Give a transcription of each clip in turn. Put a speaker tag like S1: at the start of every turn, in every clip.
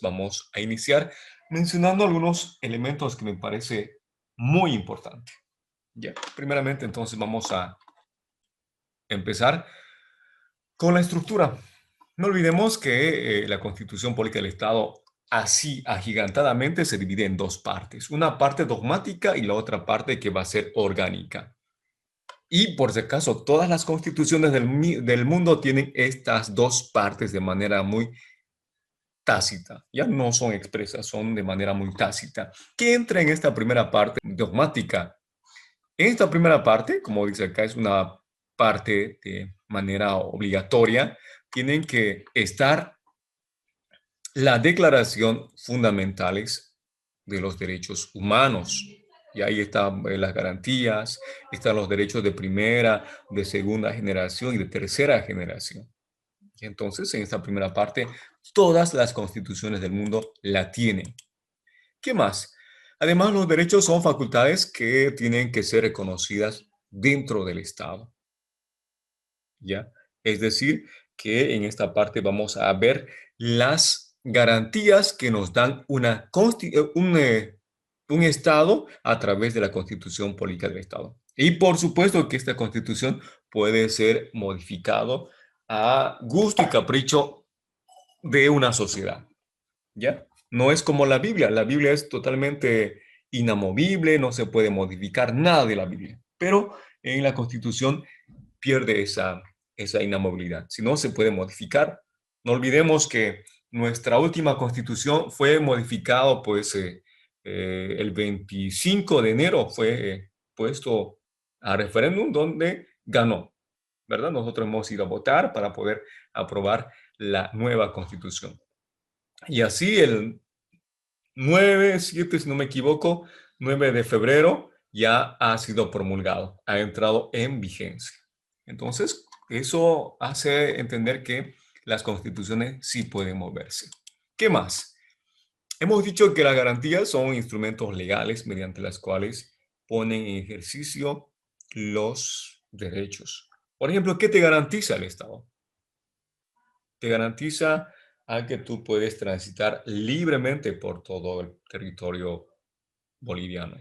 S1: Vamos a iniciar mencionando algunos elementos que me parece muy importante. Ya, primeramente, entonces vamos a empezar con la estructura. No olvidemos que la Constitución Política del Estado, así agigantadamente, se divide en dos partes. Una parte dogmática y la otra parte que va a ser orgánica. Y por si acaso, todas las constituciones del mundo tienen estas dos partes de manera muy tácita, ya no son expresas, son de manera muy tácita, que entra en esta primera parte dogmática. En esta primera parte, como dice acá, es una parte de manera obligatoria, tienen que estar la declaración fundamentales de los derechos humanos. Y ahí están las garantías, están los derechos de primera, de segunda generación y de tercera generación. Y entonces, en esta primera parte, todas las constituciones del mundo la tienen. ¿Qué más? Además, los derechos son facultades que tienen que ser reconocidas dentro del Estado. ¿Ya? Es decir, que en esta parte vamos a ver las garantías que nos dan un Estado a través de la Constitución Política del Estado. Y por supuesto que esta Constitución puede ser modificado a gusto y capricho de una sociedad, ¿ya? No es como la Biblia es totalmente inamovible, no se puede modificar nada de la Biblia, pero en la Constitución pierde esa inamovilidad, si no se puede modificar. No olvidemos que nuestra última Constitución fue modificado, pues, el 25 de enero fue puesto a referéndum donde ganó, ¿verdad? Nosotros hemos ido a votar para poder aprobar la nueva Constitución. Y así el 9, 7, si no me equivoco, 9 de febrero ya ha sido promulgado, ha entrado en vigencia. Entonces, eso hace entender que las constituciones sí pueden moverse. ¿Qué más? Hemos dicho que las garantías son instrumentos legales mediante las cuales ponen en ejercicio los derechos. Por ejemplo, ¿qué te garantiza el Estado? Te garantiza a que tú puedes transitar libremente por todo el territorio boliviano.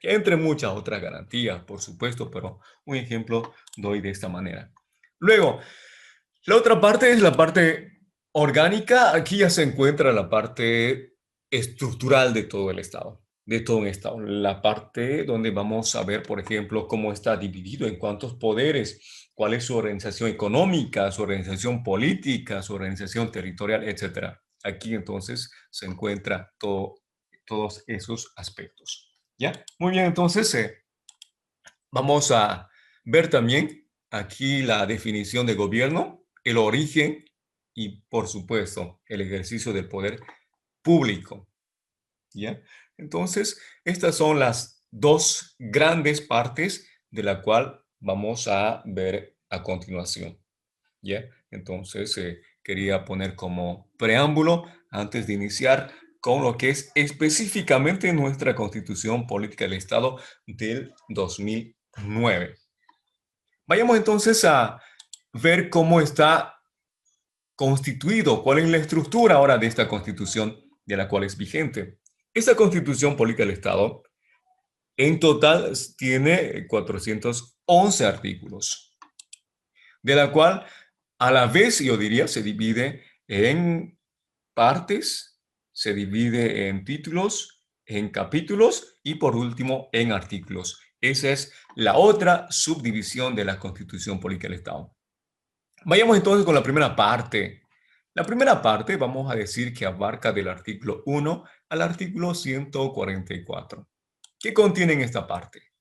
S1: Entre muchas otras garantías, por supuesto, pero un ejemplo doy de esta manera. Luego, la otra parte es la parte orgánica. Aquí ya se encuentra la parte estructural de todo el Estado, de todo un Estado. La parte donde vamos a ver, por ejemplo, cómo está dividido, en cuántos poderes, cuál es su organización económica, su organización política, su organización territorial, etcétera. Aquí entonces se encuentra todos esos aspectos. ¿Ya? Muy bien, entonces vamos a ver también aquí la definición de gobierno, el origen y, por supuesto, el ejercicio del poder público. ¿Ya? Entonces, estas son las dos grandes partes de la cual vamos a ver a continuación. ¿Ya? Entonces, quería poner como preámbulo antes de iniciar con lo que es específicamente nuestra Constitución Política del Estado del 2009. Vayamos entonces a ver cómo está constituido, cuál es la estructura ahora de esta Constitución de la cual es vigente. Esta Constitución Política del Estado en total tiene 411 artículos, de la cual a la vez, yo diría, se divide en partes, se divide en títulos, en capítulos y por último en artículos. Esa es la otra subdivisión de la Constitución Política del Estado. Vayamos entonces con la primera parte. La primera parte vamos a decir que abarca del artículo 1 al artículo 144. ¿Qué contiene en esta parte?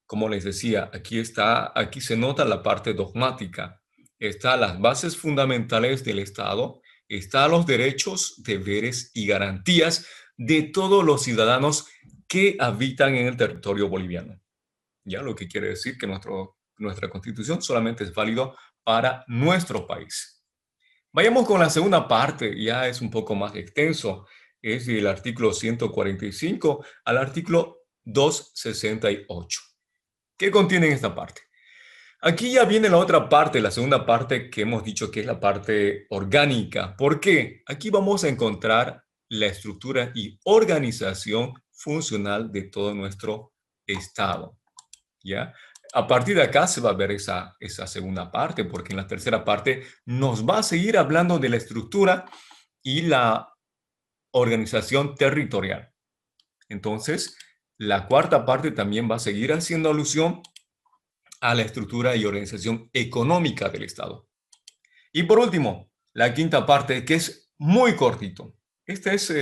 S1: Como les decía, aquí se nota la parte dogmática. Está las bases fundamentales del Estado, está los derechos, deberes y garantías de todos los ciudadanos que habitan en el territorio boliviano. Ya lo que quiere decir que nuestra Constitución solamente es válido para nuestro país. Vayamos con la segunda parte, ya es un poco más extenso. Es del artículo 145 al artículo 268. ¿Qué contiene esta parte? Aquí ya viene la otra parte, la segunda parte que hemos dicho que es la parte orgánica. ¿Por qué? Aquí vamos a encontrar la estructura y organización funcional de todo nuestro Estado. ¿Ya? A partir de acá se va a ver esa segunda parte, porque en la tercera parte nos va a seguir hablando de la estructura y la organización territorial. Entonces, la cuarta parte también va a seguir haciendo alusión a la estructura y organización económica del Estado. Y por último, la quinta parte, que es muy cortito. Esta es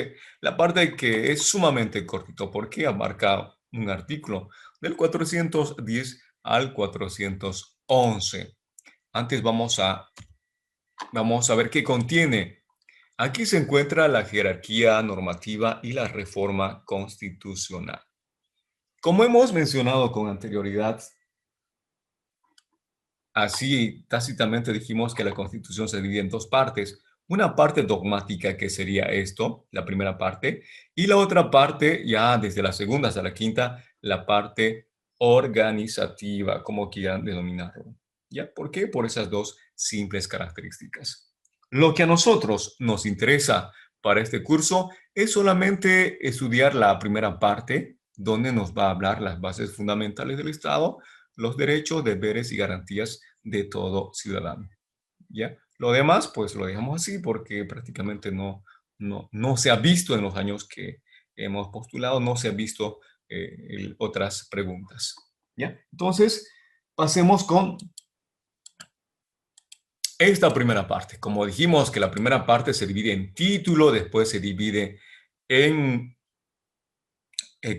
S1: la parte que es sumamente cortito, porque abarca un artículo del 410 al 411. Antes vamos a ver qué contiene. Aquí se encuentra la jerarquía normativa y la reforma constitucional. Como hemos mencionado con anterioridad, así tácitamente dijimos que la Constitución se divide en dos partes. Una parte dogmática, que sería esto, la primera parte, y la otra parte, ya desde la segunda hasta la quinta, la parte organizativa, como quieran denominarlo. ¿Ya? ¿Por qué? Por esas dos simples características. Lo que a nosotros nos interesa para este curso es solamente estudiar la primera parte, donde nos va a hablar las bases fundamentales del Estado, los derechos, deberes y garantías de todo ciudadano. ¿Ya? Lo demás, pues lo dejamos así porque prácticamente no se ha visto en los años que hemos postulado, no se ha visto otras preguntas. ¿Ya? Entonces, pasemos con esta primera parte. Como dijimos que la primera parte se divide en título, después se divide en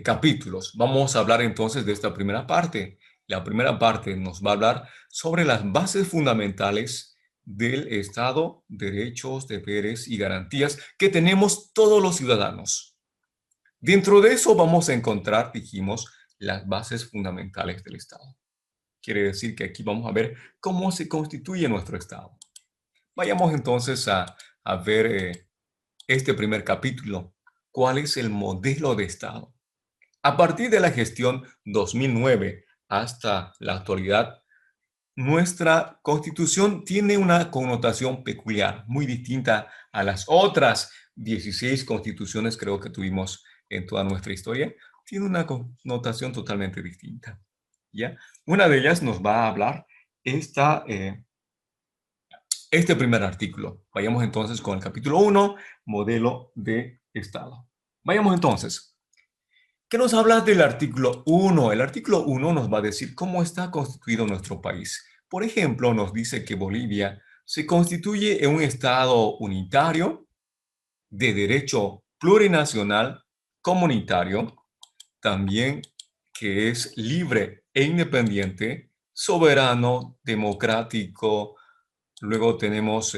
S1: capítulos. Vamos a hablar entonces de esta primera parte. La primera parte nos va a hablar sobre las bases fundamentales del Estado, derechos, deberes y garantías que tenemos todos los ciudadanos. Dentro de eso vamos a encontrar, dijimos, las bases fundamentales del Estado. Quiere decir que aquí vamos a ver cómo se constituye nuestro Estado. Vayamos entonces a ver este primer capítulo. ¿Cuál es el modelo de Estado? A partir de la gestión 2009 hasta la actualidad, nuestra Constitución tiene una connotación peculiar, muy distinta a las otras 16 constituciones creo que tuvimos en toda nuestra historia. Tiene una connotación totalmente distinta. ¿Ya? Una de ellas nos va a hablar este primer artículo. Vayamos entonces con el capítulo 1, modelo de Estado. Vayamos entonces. ¿Qué nos habla del artículo 1? El artículo 1 nos va a decir cómo está constituido nuestro país. Por ejemplo, nos dice que Bolivia se constituye en un Estado unitario, de derecho plurinacional, comunitario, también que es libre e independiente, soberano, democrático. Luego tenemos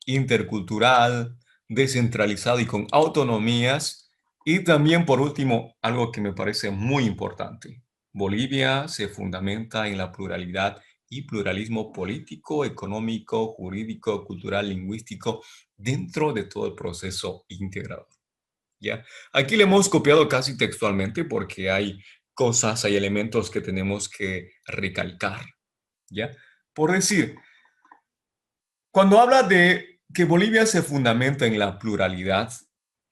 S1: intercultural, descentralizado y con autonomías. Y también, por último, algo que me parece muy importante. Bolivia se fundamenta en la pluralidad y pluralismo político, económico, jurídico, cultural, lingüístico, dentro de todo el proceso integrador. ¿Ya? Aquí le hemos copiado casi textualmente porque hay cosas, hay elementos que tenemos que recalcar. ¿Ya? Por decir, cuando habla de que Bolivia se fundamenta en la pluralidad,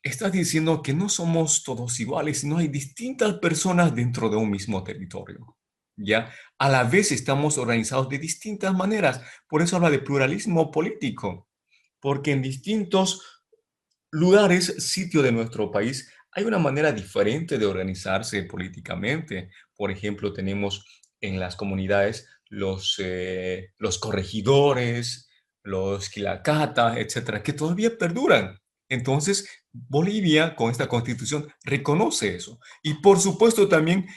S1: estás diciendo que no somos todos iguales, sino hay distintas personas dentro de un mismo territorio. ¿Ya? A la vez estamos organizados de distintas maneras. Por eso habla de pluralismo político, porque en distintos lugares, sitio de nuestro país, hay una manera diferente de organizarse políticamente. Por ejemplo, tenemos en las comunidades los corregidores, los quilacatas, etcétera, que todavía perduran. Entonces, Bolivia, con esta constitución, reconoce eso. Y por supuesto también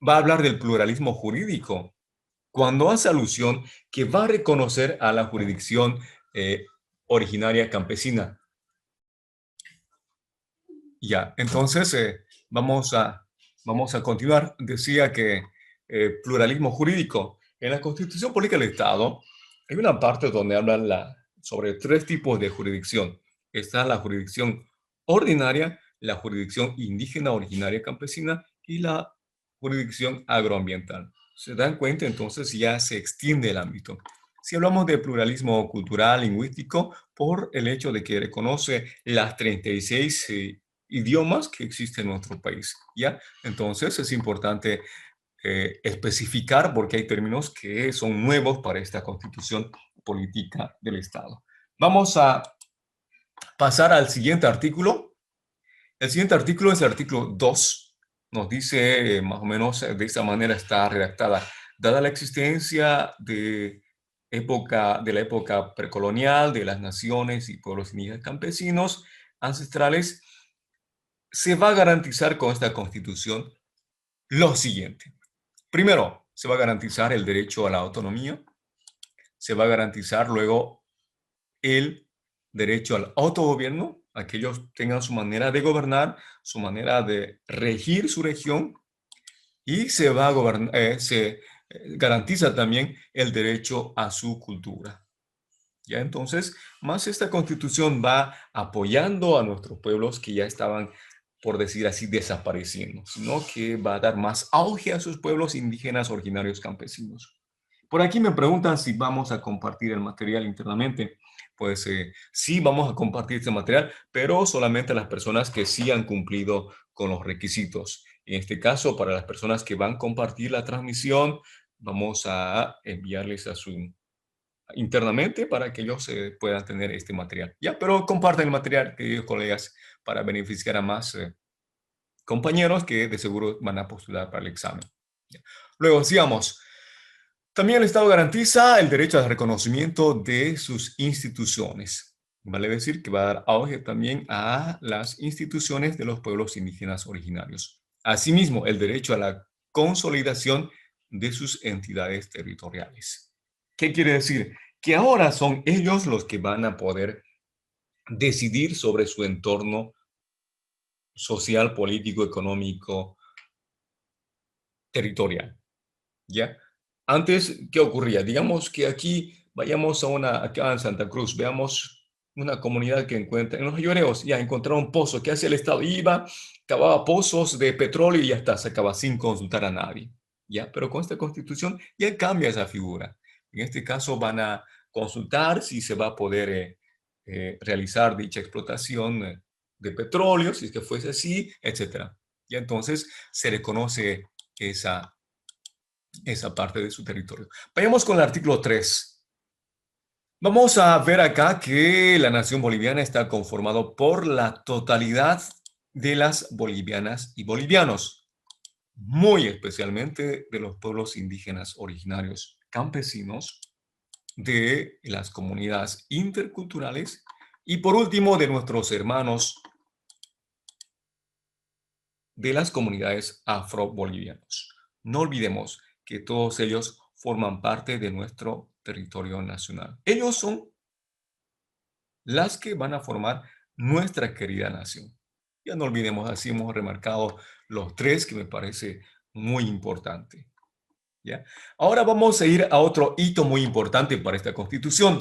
S1: va a hablar del pluralismo jurídico, cuando hace alusión que va a reconocer a la jurisdicción originaria campesina. Ya, entonces vamos a continuar. Decía que pluralismo jurídico. En la Constitución Política del Estado hay una parte donde hablan sobre tres tipos de jurisdicción. Está la jurisdicción ordinaria, la jurisdicción indígena originaria campesina y la jurisdicción agroambiental. ¿Se dan cuenta? Entonces ya se extiende el ámbito. si hablamos de pluralismo cultural, lingüístico, por el hecho de que reconoce las 36 idiomas que existen en nuestro país, ¿ya? Entonces es importante especificar porque hay términos que son nuevos para esta constitución política del Estado. Vamos a pasar al siguiente artículo. El siguiente artículo es el artículo 2. Nos dice más o menos de esta manera está redactada. Dada la existencia de la época precolonial, de las naciones y pueblos indígenas campesinos ancestrales, se va a garantizar con esta constitución lo siguiente. Primero, se va a garantizar el derecho a la autonomía, se va a garantizar luego el derecho al autogobierno, a que ellos tengan su manera de gobernar, su manera de regir su región, y se garantiza también el derecho a su cultura. Ya entonces, más esta constitución va apoyando a nuestros pueblos que ya estaban, por decir así, desapareciendo, sino que va a dar más auge a sus pueblos indígenas originarios campesinos. Por aquí me preguntan si vamos a compartir el material internamente. Pues sí, vamos a compartir este material, pero solamente a las personas que sí han cumplido con los requisitos. En este caso, para las personas que van a compartir la transmisión, vamos a enviarles a su internamente para que ellos puedan tener este material. Ya, pero compartan el material, queridos colegas, para beneficiar a más compañeros que de seguro van a postular para el examen. Ya. Luego, sigamos. También el Estado garantiza el derecho al reconocimiento de sus instituciones. Vale decir que va a dar auge también a las instituciones de los pueblos indígenas originarios. Asimismo, el derecho a la consolidación de sus entidades territoriales. ¿Qué quiere decir? Que ahora son ellos los que van a poder decidir sobre su entorno social, político, económico, territorial. ¿Ya? Antes, ¿qué ocurría? Digamos que aquí vayamos acá en Santa Cruz, veamos una comunidad que encuentra, en los lloreos, ya encontraron un pozo. ¿Qué hacía el Estado? Iba, cavaba pozos de petróleo y ya está, se acaba sin consultar a nadie. ¿Ya? Pero con esta constitución ya cambia esa figura. En este caso van a consultar si se va a poder realizar dicha explotación de petróleo, si es que fuese así, etcétera. Y entonces se reconoce esa parte de su territorio. Vayamos con el artículo 3. Vamos a ver acá que la nación boliviana está conformado por la totalidad de las bolivianas y bolivianos, muy especialmente de los pueblos indígenas originarios campesinos, de las comunidades interculturales y por último de nuestros hermanos de las comunidades afro-bolivianos. No olvidemos que todos ellos forman parte de nuestro territorio nacional. Ellos son las que van a formar nuestra querida nación. Ya no olvidemos, así hemos remarcado los tres que me parece muy importante. ¿Ya? Ahora vamos a ir a otro hito muy importante para esta constitución,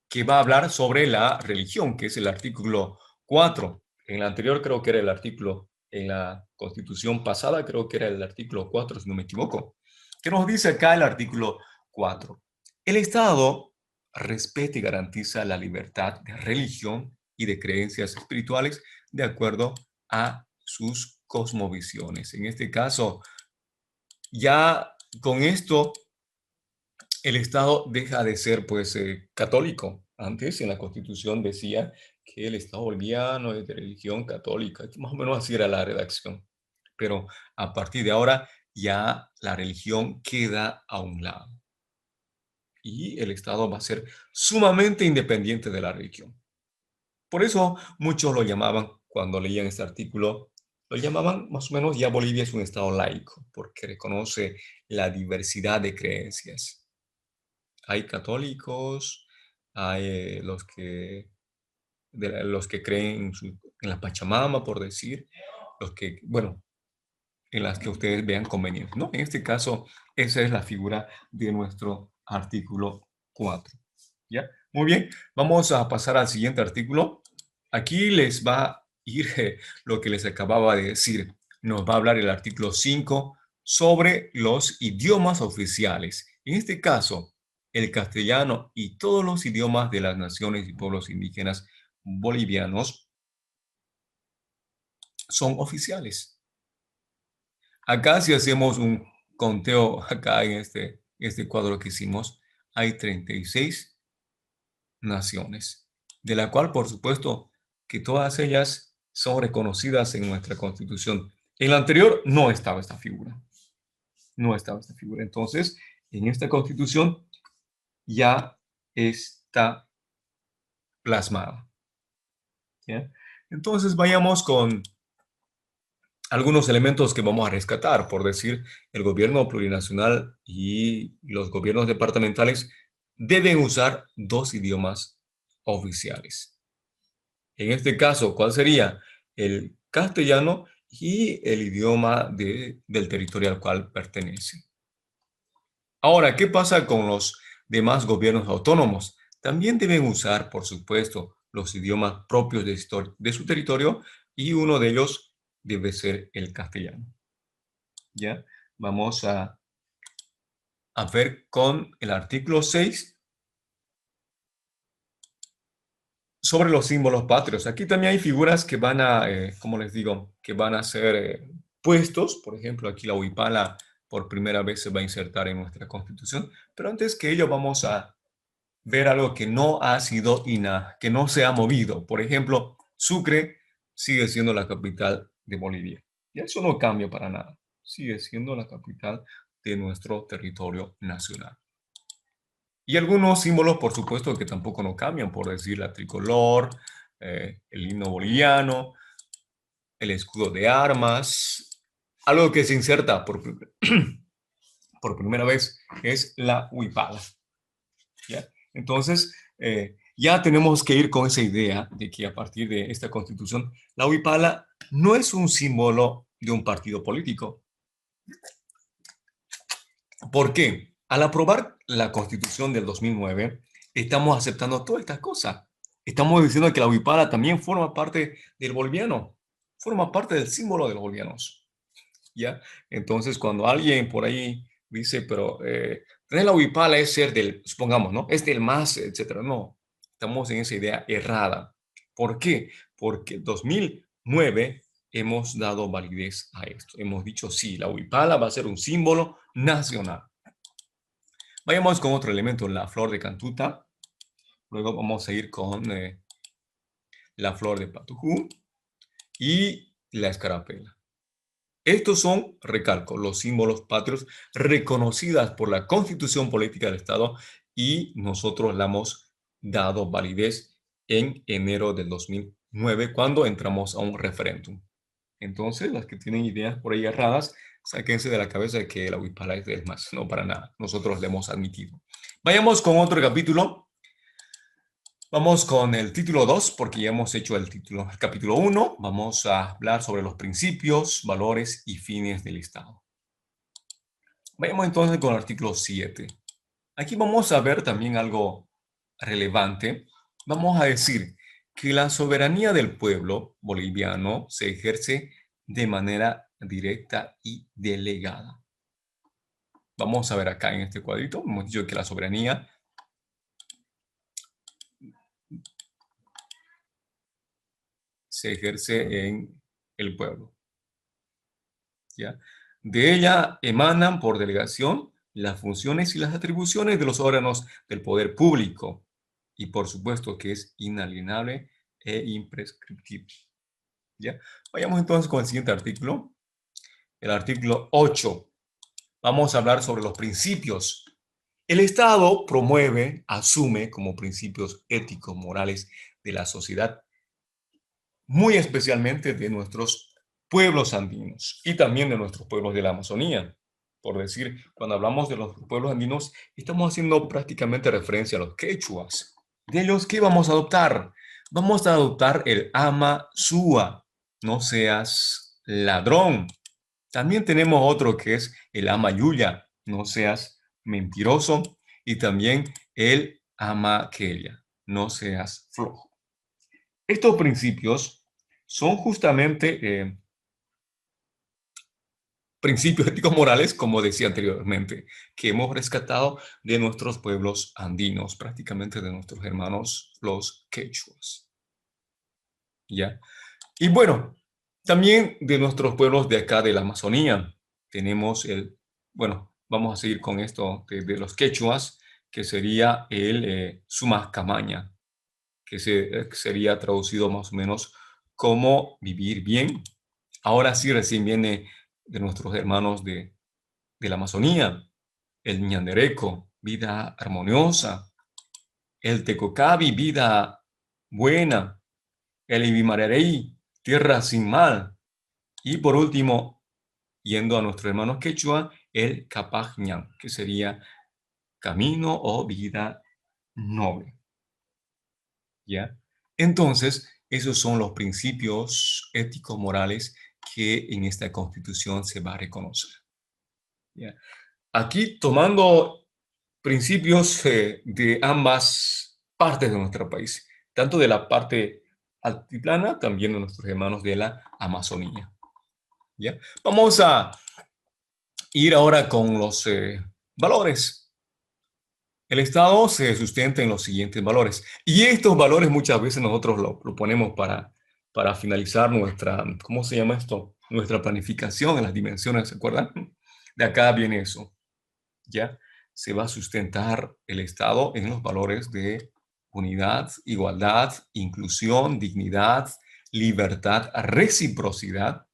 S1: que va a hablar sobre la religión, que es el artículo 4. En el anterior creo que era el artículo, en la constitución pasada creo que era el artículo 4, si no me equivoco. ¿Qué nos dice acá el artículo 4? El Estado respeta y garantiza la libertad de religión y de creencias espirituales de acuerdo a sus cosmovisiones. En este caso, ya con esto el Estado deja de ser pues católico. Antes en la Constitución decía que el Estado boliviano es de religión católica, más o menos así era la redacción. Pero a partir de ahora ya la religión queda a un lado y el Estado va a ser sumamente independiente de la religión. Por eso muchos lo llamaban, cuando leían este artículo, lo llamaban más o menos ya Bolivia es un Estado laico, porque reconoce la diversidad de creencias. Hay católicos, hay los que creen en la Pachamama, por decir, los que, bueno, en las que ustedes vean conveniente, ¿no? En este caso, esa es la figura de nuestro artículo 4. ¿Ya? Muy bien, vamos a pasar al siguiente artículo. Aquí les va a ir lo que les acababa de decir. Nos va a hablar el artículo 5 sobre los idiomas oficiales. En este caso, el castellano y todos los idiomas de las naciones y pueblos indígenas bolivianos son oficiales. Acá si hacemos un conteo, acá en este cuadro que hicimos, hay 36 naciones, de la cual, por supuesto, que todas ellas son reconocidas en nuestra Constitución. En la anterior no estaba esta figura, no estaba esta figura. Entonces, en esta Constitución ya está plasmada. ¿Ya? Entonces, vayamos con algunos elementos que vamos a rescatar, por decir, el gobierno plurinacional y los gobiernos departamentales deben usar dos idiomas oficiales. En este caso, ¿cuál sería? El castellano y el idioma del territorio al cual pertenece. Ahora, ¿qué pasa con los demás gobiernos autónomos? También deben usar, por supuesto, los idiomas propios de su territorio y uno de ellos debe ser el castellano. ¿Ya? Vamos a ver con el artículo 6 sobre los símbolos patrios. Aquí también hay figuras que van a, como les digo, que van a ser puestos. Por ejemplo, aquí la huipala por primera vez se va a insertar en nuestra Constitución. Pero antes que ello vamos a ver algo que no ha sido que no se ha movido. Por ejemplo, Sucre sigue siendo la capital de Bolivia. Y eso no cambia para nada. Sigue siendo la capital de nuestro territorio nacional. Y algunos símbolos, por supuesto, que tampoco no cambian, por decir la tricolor, el himno boliviano, el escudo de armas. Algo que se inserta por primera vez es la huipala. ¿Ya? Entonces, ya tenemos que ir con esa idea de que a partir de esta constitución, la huipala no es un símbolo de un partido político. ¿Por qué? Al aprobar la Constitución del 2009, estamos aceptando todas estas cosas. Estamos diciendo que la huipala también forma parte del boliviano, forma parte del símbolo de los bolivianos. ¿Ya? Entonces, cuando alguien por ahí dice, pero tener la huipala es ser del, supongamos, ¿no? Es del MAS, etcétera. No, estamos en esa idea errada. ¿Por qué? Porque en 2009 hemos dado validez a esto. Hemos dicho, sí, la huipala va a ser un símbolo nacional. Vayamos con otro elemento, la flor de cantuta. Luego vamos a ir con la flor de patujú y la escarapela. Estos son, recalco, los símbolos patrios reconocidas por la Constitución Política del Estado y nosotros la hemos dado validez en enero del 2009 cuando entramos a un referéndum. Entonces, las que tienen ideas por ahí erradas, sáquense de la cabeza de que la huipala es del MAS. No, para nada. Nosotros le hemos admitido. Vayamos con otro capítulo. Vamos con el título 2, porque ya hemos hecho el capítulo 1. Vamos a hablar sobre los principios, valores y fines del Estado. Vayamos entonces con el artículo 7. Aquí vamos a ver también algo relevante. Vamos a decir que la soberanía del pueblo boliviano se ejerce de manera directa y delegada. Vamos a ver acá en este cuadrito, hemos dicho que la soberanía se ejerce en el pueblo. ¿Ya? De ella emanan por delegación las funciones y las atribuciones de los órganos del poder público y por supuesto que es inalienable e imprescriptible. ¿Ya? Vayamos entonces con el siguiente artículo, el artículo 8. Vamos a hablar sobre los principios. El Estado promueve, asume como principios éticos, morales de la sociedad, muy especialmente de nuestros pueblos andinos y también de nuestros pueblos de la Amazonía. Por decir, cuando hablamos de los pueblos andinos, estamos haciendo prácticamente referencia a los quechuas. De ellos, ¿qué vamos a adoptar? Vamos a adoptar el ama sua, no seas ladrón. También tenemos otro que es el ama yuya, no seas mentiroso. Y también el ama queria, no seas flojo. Estos principios son justamente principios éticos morales, como decía anteriormente, que hemos rescatado de nuestros pueblos andinos, prácticamente de nuestros hermanos los quechuas. ¿Ya? Y bueno, también de nuestros pueblos de acá de la Amazonía, tenemos bueno, vamos a seguir con esto de los quechuas, que sería el Sumas Camaña, que sería traducido más o menos como vivir bien. Ahora sí, recién viene de nuestros hermanos de la Amazonía, el ñandereco, vida armoniosa, el tecocabi, vida buena, el ibimarerey, tierra sin mal, y por último, yendo a nuestros hermanos quechua, el capajñan, que sería camino o vida noble. ¿Ya? Entonces, esos son los principios éticos morales que en esta Constitución se va a reconocer. ¿Ya? Aquí tomando principios de ambas partes de nuestro país, tanto de la parte altiplana, también de nuestros hermanos de la Amazonía. ¿Ya? Vamos a ir ahora con los valores. El Estado se sustenta en los siguientes valores. Y estos valores muchas veces nosotros lo ponemos para finalizar nuestra, ¿cómo se llama esto? Nuestra planificación en las dimensiones, ¿se acuerdan? De acá viene eso, ¿ya? Se va a sustentar el Estado en los valores de unidad, igualdad, inclusión, dignidad, libertad, reciprocidad,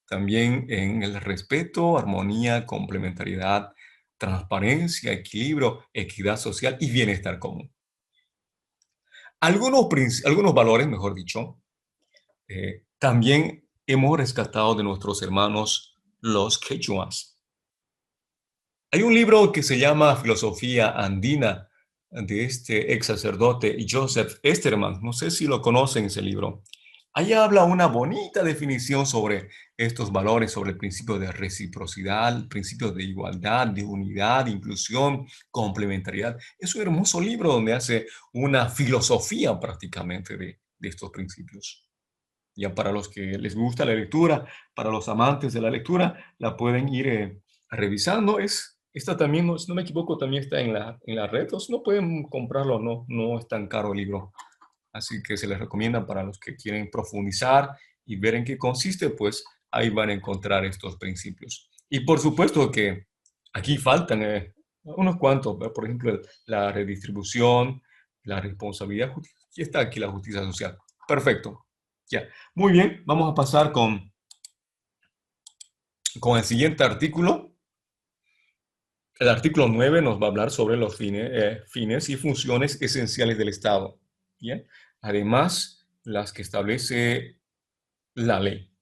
S1: también en el respeto, armonía, complementariedad, transparencia, equilibrio, equidad social y bienestar común. Algunos valores, mejor dicho, también hemos rescatado de nuestros hermanos los quechuas. Hay un libro que se llama Filosofía Andina de este ex sacerdote Joseph Esterman. No sé si lo conocen ese libro. Ahí habla una bonita definición sobre estos valores, sobre el principio de reciprocidad, el principio de igualdad, de unidad, inclusión, complementariedad. Es un hermoso libro donde hace una filosofía prácticamente de estos principios. Ya para los que les gusta la lectura, para los amantes de la lectura, la pueden ir revisando. Esta también, si no me equivoco, también está en la red. Entonces no pueden comprarlo, no es tan caro el libro. Así que se les recomienda para los que quieren profundizar y ver en qué consiste, pues ahí van a encontrar estos principios. Y por supuesto que aquí faltan unos cuantos, ¿verdad? Por ejemplo, la redistribución, la responsabilidad, aquí está aquí la justicia social. Perfecto. Ya. Muy bien, vamos a pasar con el siguiente artículo. El artículo 9 nos va a hablar sobre los fines y funciones esenciales del Estado. Bien. Además, las que establece la ley.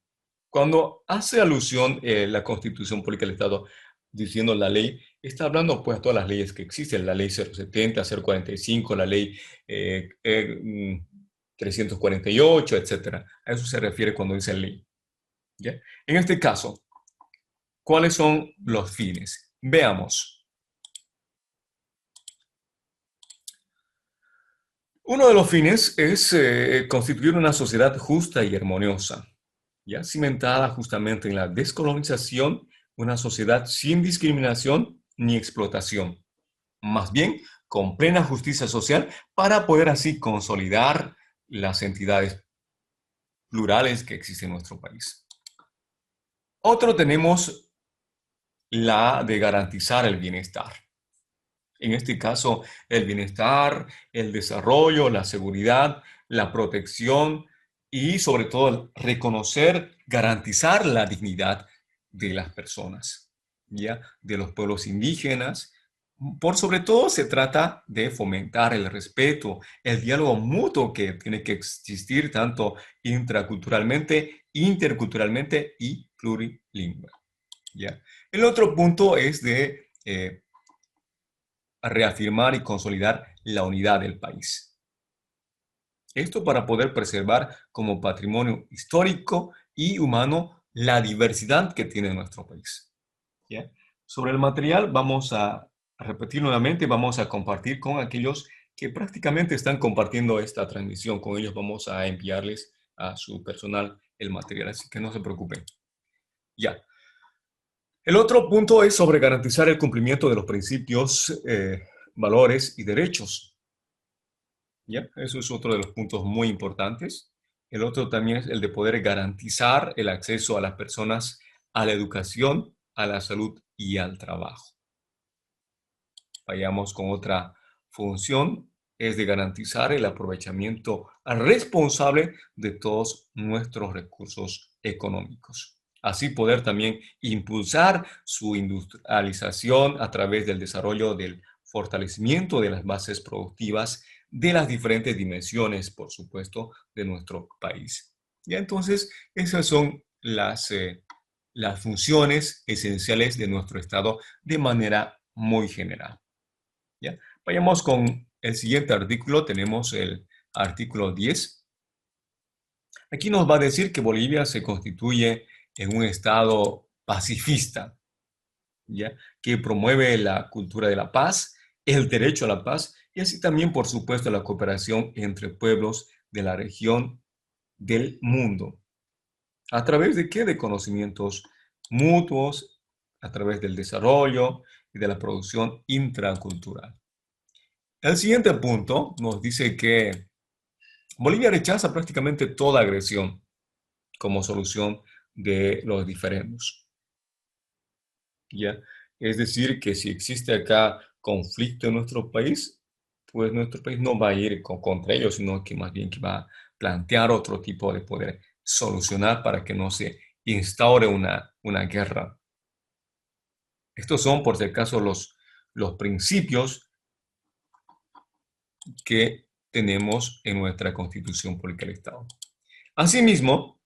S1: Cuando hace alusión la Constitución Política del Estado diciendo la ley, está hablando pues a todas las leyes que existen, la ley 070, 045, la ley 348, etcétera. A eso se refiere cuando dice ley. ¿Ya? En este caso, ¿cuáles son los fines? Veamos. Uno de los fines es constituir una sociedad justa y armoniosa, ya cimentada justamente en la descolonización, una sociedad sin discriminación ni explotación, más bien con plena justicia social para poder así consolidar las entidades plurales que existen en nuestro país. Otro tenemos la de garantizar el bienestar. En este caso, el bienestar, el desarrollo, la seguridad, la protección y sobre todo reconocer, garantizar la dignidad de las personas, ¿ya? De los pueblos indígenas. Por sobre todo se trata de fomentar el respeto, el diálogo mutuo que tiene que existir tanto intraculturalmente, interculturalmente y plurilingüe, ¿ya? El otro punto es de a reafirmar y consolidar la unidad del país. Esto para poder preservar como patrimonio histórico y humano la diversidad que tiene nuestro país. ¿Ya? Sobre el material vamos a repetir nuevamente, vamos a compartir con aquellos que prácticamente están compartiendo esta transmisión. Con ellos vamos a enviarles a su personal el material, así que no se preocupen. Ya. El otro punto es sobre garantizar el cumplimiento de los principios, valores y derechos. ¿Ya? Eso es otro de los puntos muy importantes. El otro también es el de poder garantizar el acceso a las personas a la educación, a la salud y al trabajo. Vayamos con otra función, es de garantizar el aprovechamiento responsable de todos nuestros recursos económicos. Así poder también impulsar su industrialización a través del desarrollo del fortalecimiento de las bases productivas de las diferentes dimensiones, por supuesto, de nuestro país. Y entonces, esas son las funciones esenciales de nuestro Estado de manera muy general. ¿Ya? Vayamos con el siguiente artículo. Tenemos el artículo 10. Aquí nos va a decir que Bolivia se constituye en un estado pacifista, ¿ya? Que promueve la cultura de la paz, el derecho a la paz y así también, por supuesto, la cooperación entre pueblos de la región del mundo. ¿A través de qué? De conocimientos mutuos, a través del desarrollo y de la producción intracultural. El siguiente punto nos dice que Bolivia rechaza prácticamente toda agresión como solución de los diferendos. ¿Ya? Es decir, que si existe acá conflicto en nuestro país, pues nuestro país no va a ir contra ellos, sino que más bien que va a plantear otro tipo de poder solucionar para que no se instaure una guerra. Estos son, por si acaso, los principios que tenemos en nuestra Constitución Política del Estado. Asimismo,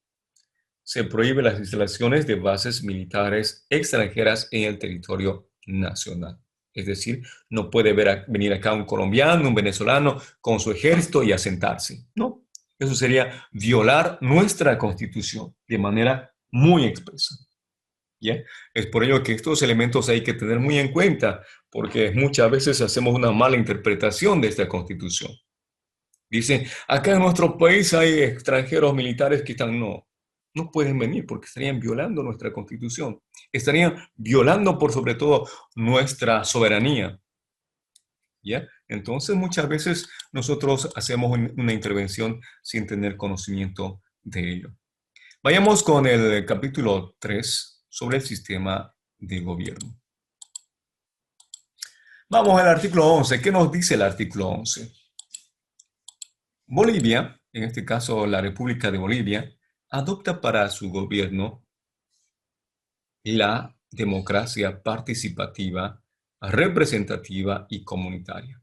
S1: se prohíbe las instalaciones de bases militares extranjeras en el territorio nacional. Es decir, no puede venir acá un colombiano, un venezolano con su ejército y asentarse. No, eso sería violar nuestra Constitución de manera muy expresa. ¿Ya? Es por ello que estos elementos hay que tener muy en cuenta, porque muchas veces hacemos una mala interpretación de esta Constitución. Dicen, acá en nuestro país hay extranjeros militares que están, no pueden venir porque estarían violando nuestra constitución, estarían violando por sobre todo nuestra soberanía, ¿ya? Entonces muchas veces nosotros hacemos una intervención sin tener conocimiento de ello. Vayamos con el capítulo 3 sobre el sistema de gobierno. Vamos al artículo 11. ¿Qué nos dice el artículo 11? Bolivia, en este caso la República de Bolivia, adopta para su gobierno la democracia participativa, representativa y comunitaria.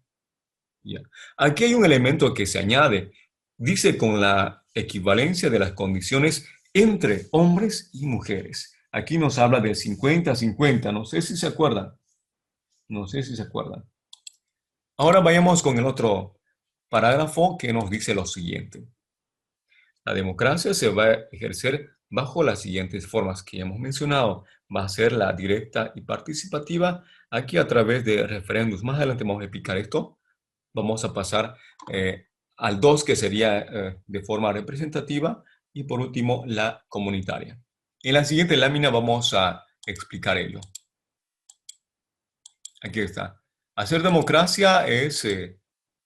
S1: ¿Ya? Aquí hay un elemento que se añade, dice con la equivalencia de las condiciones entre hombres y mujeres. Aquí nos habla del 50-50, no sé si se acuerdan, no sé si se acuerdan. Ahora vayamos con el otro parágrafo que nos dice lo siguiente. La democracia se va a ejercer bajo las siguientes formas que ya hemos mencionado. Va a ser la directa y participativa, aquí a través de referéndums. Más adelante vamos a explicar esto. Vamos a pasar al 2, que sería de forma representativa, y por último, la comunitaria. En la siguiente lámina vamos a explicar ello. Aquí está. Hacer democracia es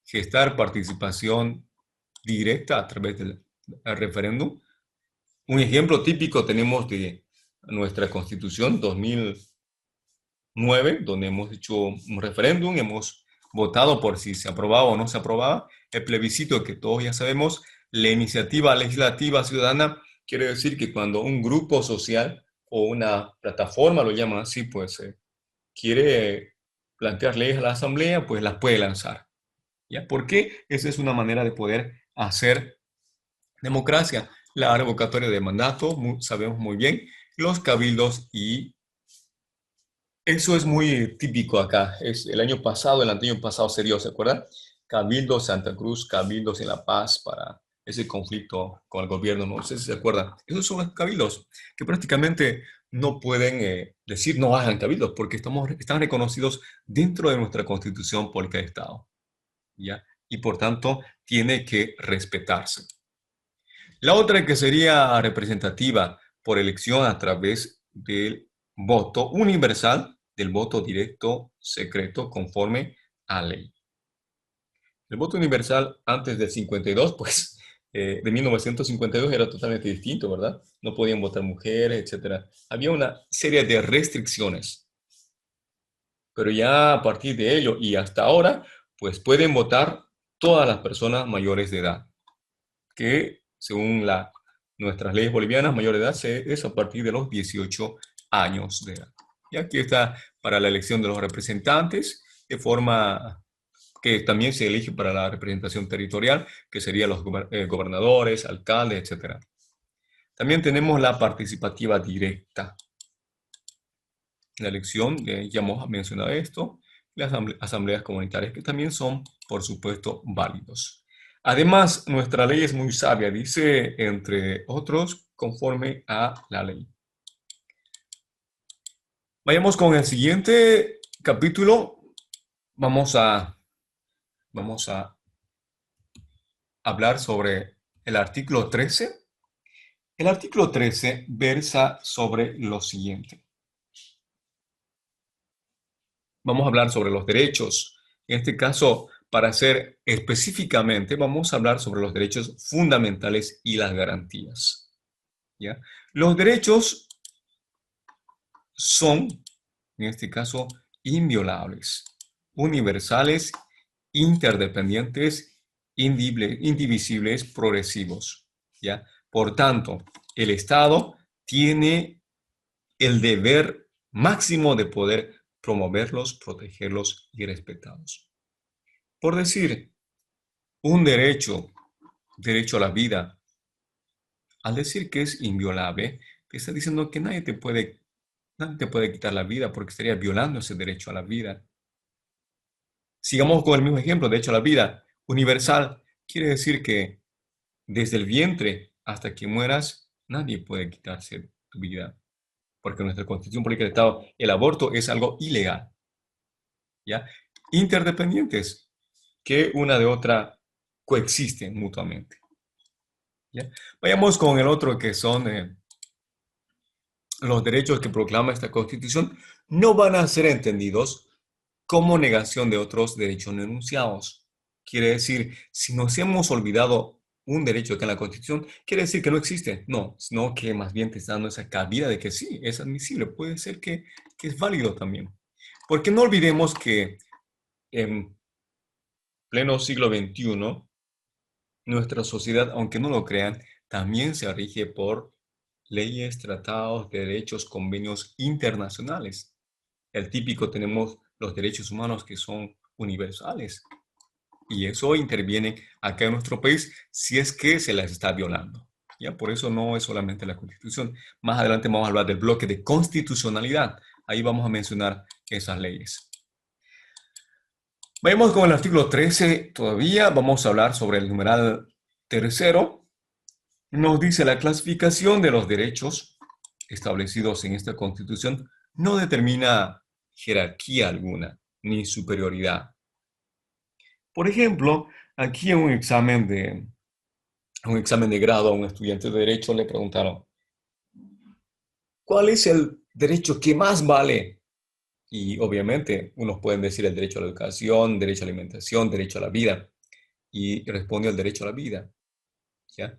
S1: gestar participación directa a través del referéndum. Un ejemplo típico tenemos de nuestra Constitución 2009, donde hemos hecho un referéndum, hemos votado por si se aprobaba o no se aprobaba. El plebiscito, que todos ya sabemos, la iniciativa legislativa ciudadana, quiere decir que cuando un grupo social o una plataforma, lo llaman así, pues quiere plantear leyes a la asamblea, pues las puede lanzar. ¿Ya? Porque esa es una manera de poder hacer democracia. La revocatoria de mandato, sabemos muy bien, los cabildos, y eso es muy típico acá. Es el año pasado, el año pasado se dio, ¿se acuerdan? Cabildos Santa Cruz, cabildos en La Paz para ese conflicto con el gobierno, no sé si se acuerdan. Esos son los cabildos que prácticamente no pueden decir no hagan cabildos porque están reconocidos dentro de nuestra Constitución Política de Estado, ¿ya? Y por tanto tiene que respetarse. La otra, que sería representativa por elección a través del voto universal del voto directo secreto conforme a ley. El voto universal antes del 52, pues, de 1952 era totalmente distinto, ¿verdad? No podían votar mujeres, etc. Había una serie de restricciones, pero ya a partir de ello y hasta ahora, pues pueden votar todas las personas mayores de edad, que según nuestras leyes bolivianas, mayor de edad es a partir de los 18 años de edad. Y aquí está para la elección de los representantes, de forma que también se elige para la representación territorial, que serían los gobernadores, alcaldes, etc. También tenemos la participativa directa. La elección, ya hemos mencionado esto, las asambleas comunitarias, que también son, por supuesto, válidos. Además, nuestra ley es muy sabia, dice, entre otros, conforme a la ley. Vayamos con el siguiente capítulo. Vamos a hablar sobre el artículo 13. El artículo 13 versa sobre lo siguiente. Vamos a hablar sobre los derechos. En este caso, para ser específicamente, vamos a hablar sobre los derechos fundamentales y las garantías. ¿Ya? Los derechos son, en este caso, inviolables, universales, interdependientes, indivisibles, progresivos. ¿Ya? Por tanto, el Estado tiene el deber máximo de poder promoverlos, protegerlos y respetarlos. Por decir, un derecho a la vida, al decir que es inviolable, te está diciendo que nadie te puede quitar la vida porque estaría violando ese derecho a la vida. Sigamos con el mismo ejemplo, derecho a la vida universal. Quiere decir que desde el vientre hasta que mueras, nadie puede quitarse tu vida. Porque en nuestra Constitución Política del Estado, el aborto es algo ilegal. ¿Ya? Interdependientes, que una de otra coexisten mutuamente. ¿Ya? Vayamos con el otro, que son los derechos que proclama esta Constitución. No van a ser entendidos como negación de otros derechos no enunciados. Quiere decir, si nos hemos olvidado un derecho que en la Constitución, quiere decir que no existe. No, sino que más bien te está dando esa cabida de que sí, es admisible. Puede ser que es válido también. Porque no olvidemos que en pleno siglo XXI, nuestra sociedad, aunque no lo crean, también se rige por leyes, tratados, derechos, convenios internacionales. El típico, tenemos los derechos humanos que son universales. Y eso interviene acá en nuestro país si es que se las está violando. ¿Ya? Por eso no es solamente la Constitución. Más adelante vamos a hablar del bloque de constitucionalidad. Ahí vamos a mencionar esas leyes. Vamos con el artículo 13 todavía. Vamos a hablar sobre el numeral tercero. Nos dice: la clasificación de los derechos establecidos en esta Constitución no determina jerarquía alguna ni superioridad. Por ejemplo, aquí en un examen de grado a un estudiante de derecho le preguntaron: ¿cuál es el derecho que más vale? Y obviamente unos pueden decir el derecho a la educación, derecho a la alimentación, derecho a la vida. Y respondió el derecho a la vida. ¿Ya?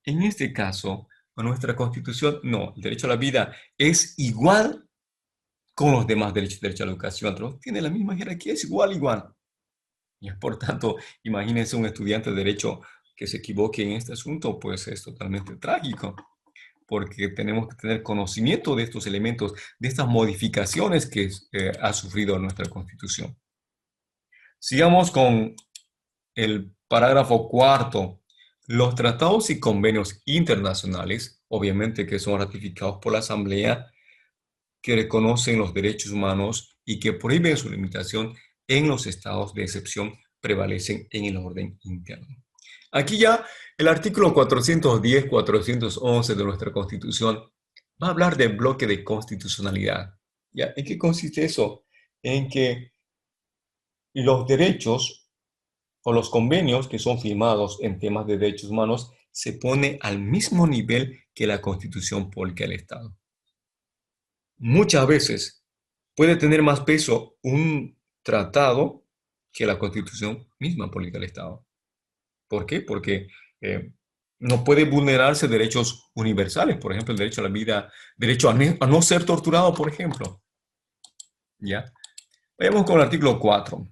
S1: En este caso, con nuestra Constitución, no, el derecho a la vida es igual con los demás derechos. Derecho a la educación, ¿no? Tiene la misma jerarquía, es igual. Y por tanto, imagínense un estudiante de derecho que se equivoque en este asunto, pues es totalmente trágico, porque tenemos que tener conocimiento de estos elementos, de estas modificaciones que ha sufrido nuestra Constitución. Sigamos con el parágrafo cuarto. Los tratados y convenios internacionales, obviamente que son ratificados por la Asamblea, que reconocen los derechos humanos y que prohíben su limitación en los estados de excepción, prevalecen en el orden interno. Aquí ya el artículo 410, 411 de nuestra Constitución va a hablar del bloque de constitucionalidad. ¿Ya? ¿En qué consiste eso? En que los derechos o los convenios que son firmados en temas de derechos humanos se pone al mismo nivel que la Constitución Política del Estado. muchas veces puede tener más peso un tratado que la Constitución misma política del Estado. ¿Por qué? Porque eh, no puede vulnerarse derechos universales, por ejemplo, el derecho a la vida, derecho a no ser torturado, por ejemplo. ¿Ya? Vayamos con el artículo 4.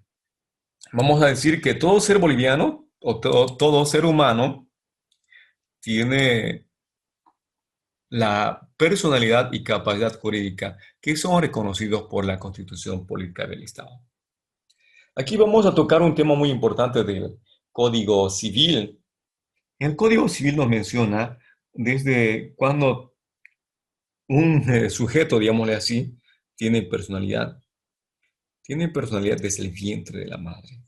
S1: Vamos a decir que todo ser boliviano o todo ser humano tiene la personalidad y capacidad jurídica que son reconocidos por la Constitución Política del Estado. Aquí vamos a tocar un tema muy importante del Código Civil. El Código Civil nos menciona desde cuando un sujeto, digámosle así, tiene personalidad. Tiene personalidad desde el vientre de la madre.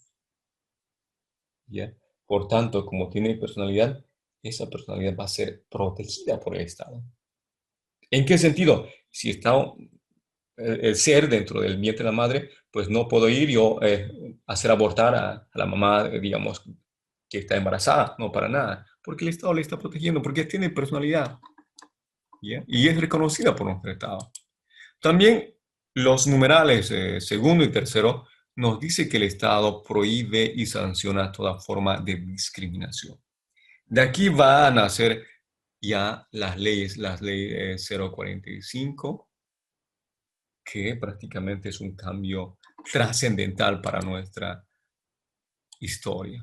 S1: ¿Ya? Por tanto, como tiene personalidad, esa personalidad va a ser protegida por el Estado. ¿En qué sentido? Si está el ser dentro del vientre de la madre, pues no puedo ir yo hacer abortar a la mamá, digamos, que está embarazada, no para nada, porque el Estado le está protegiendo, porque tiene personalidad, ¿ya? Y es reconocida por nuestro Estado. También los numerales segundo y tercero nos dice que el Estado prohíbe y sanciona toda forma de discriminación. De aquí van a nacer ya las leyes 045, que prácticamente es un cambio trascendental para nuestra historia.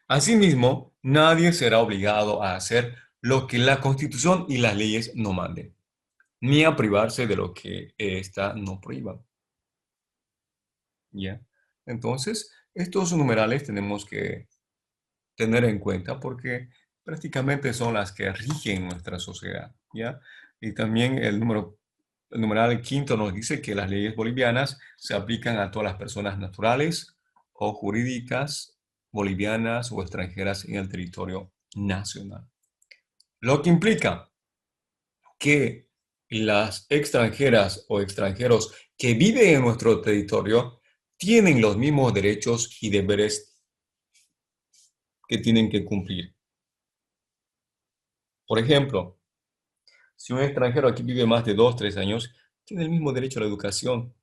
S1: Asimismo, nadie será obligado a hacer lo que la Constitución y las leyes no manden, ni a privarse de lo que ésta no prohíba. ¿Ya? Entonces, estos numerales tenemos que tener en cuenta porque prácticamente son las que rigen nuestra sociedad, ¿ya? Y también el numeral quinto nos dice que las leyes bolivianas se aplican a todas las personas naturales o jurídicas bolivianas o extranjeras en el territorio nacional. Lo que implica que las extranjeras o extranjeros que viven en nuestro territorio tienen los mismos derechos y deberes que tienen que cumplir. Por ejemplo, si un extranjero aquí vive más de 2, 3 años, tiene el mismo derecho a la educación,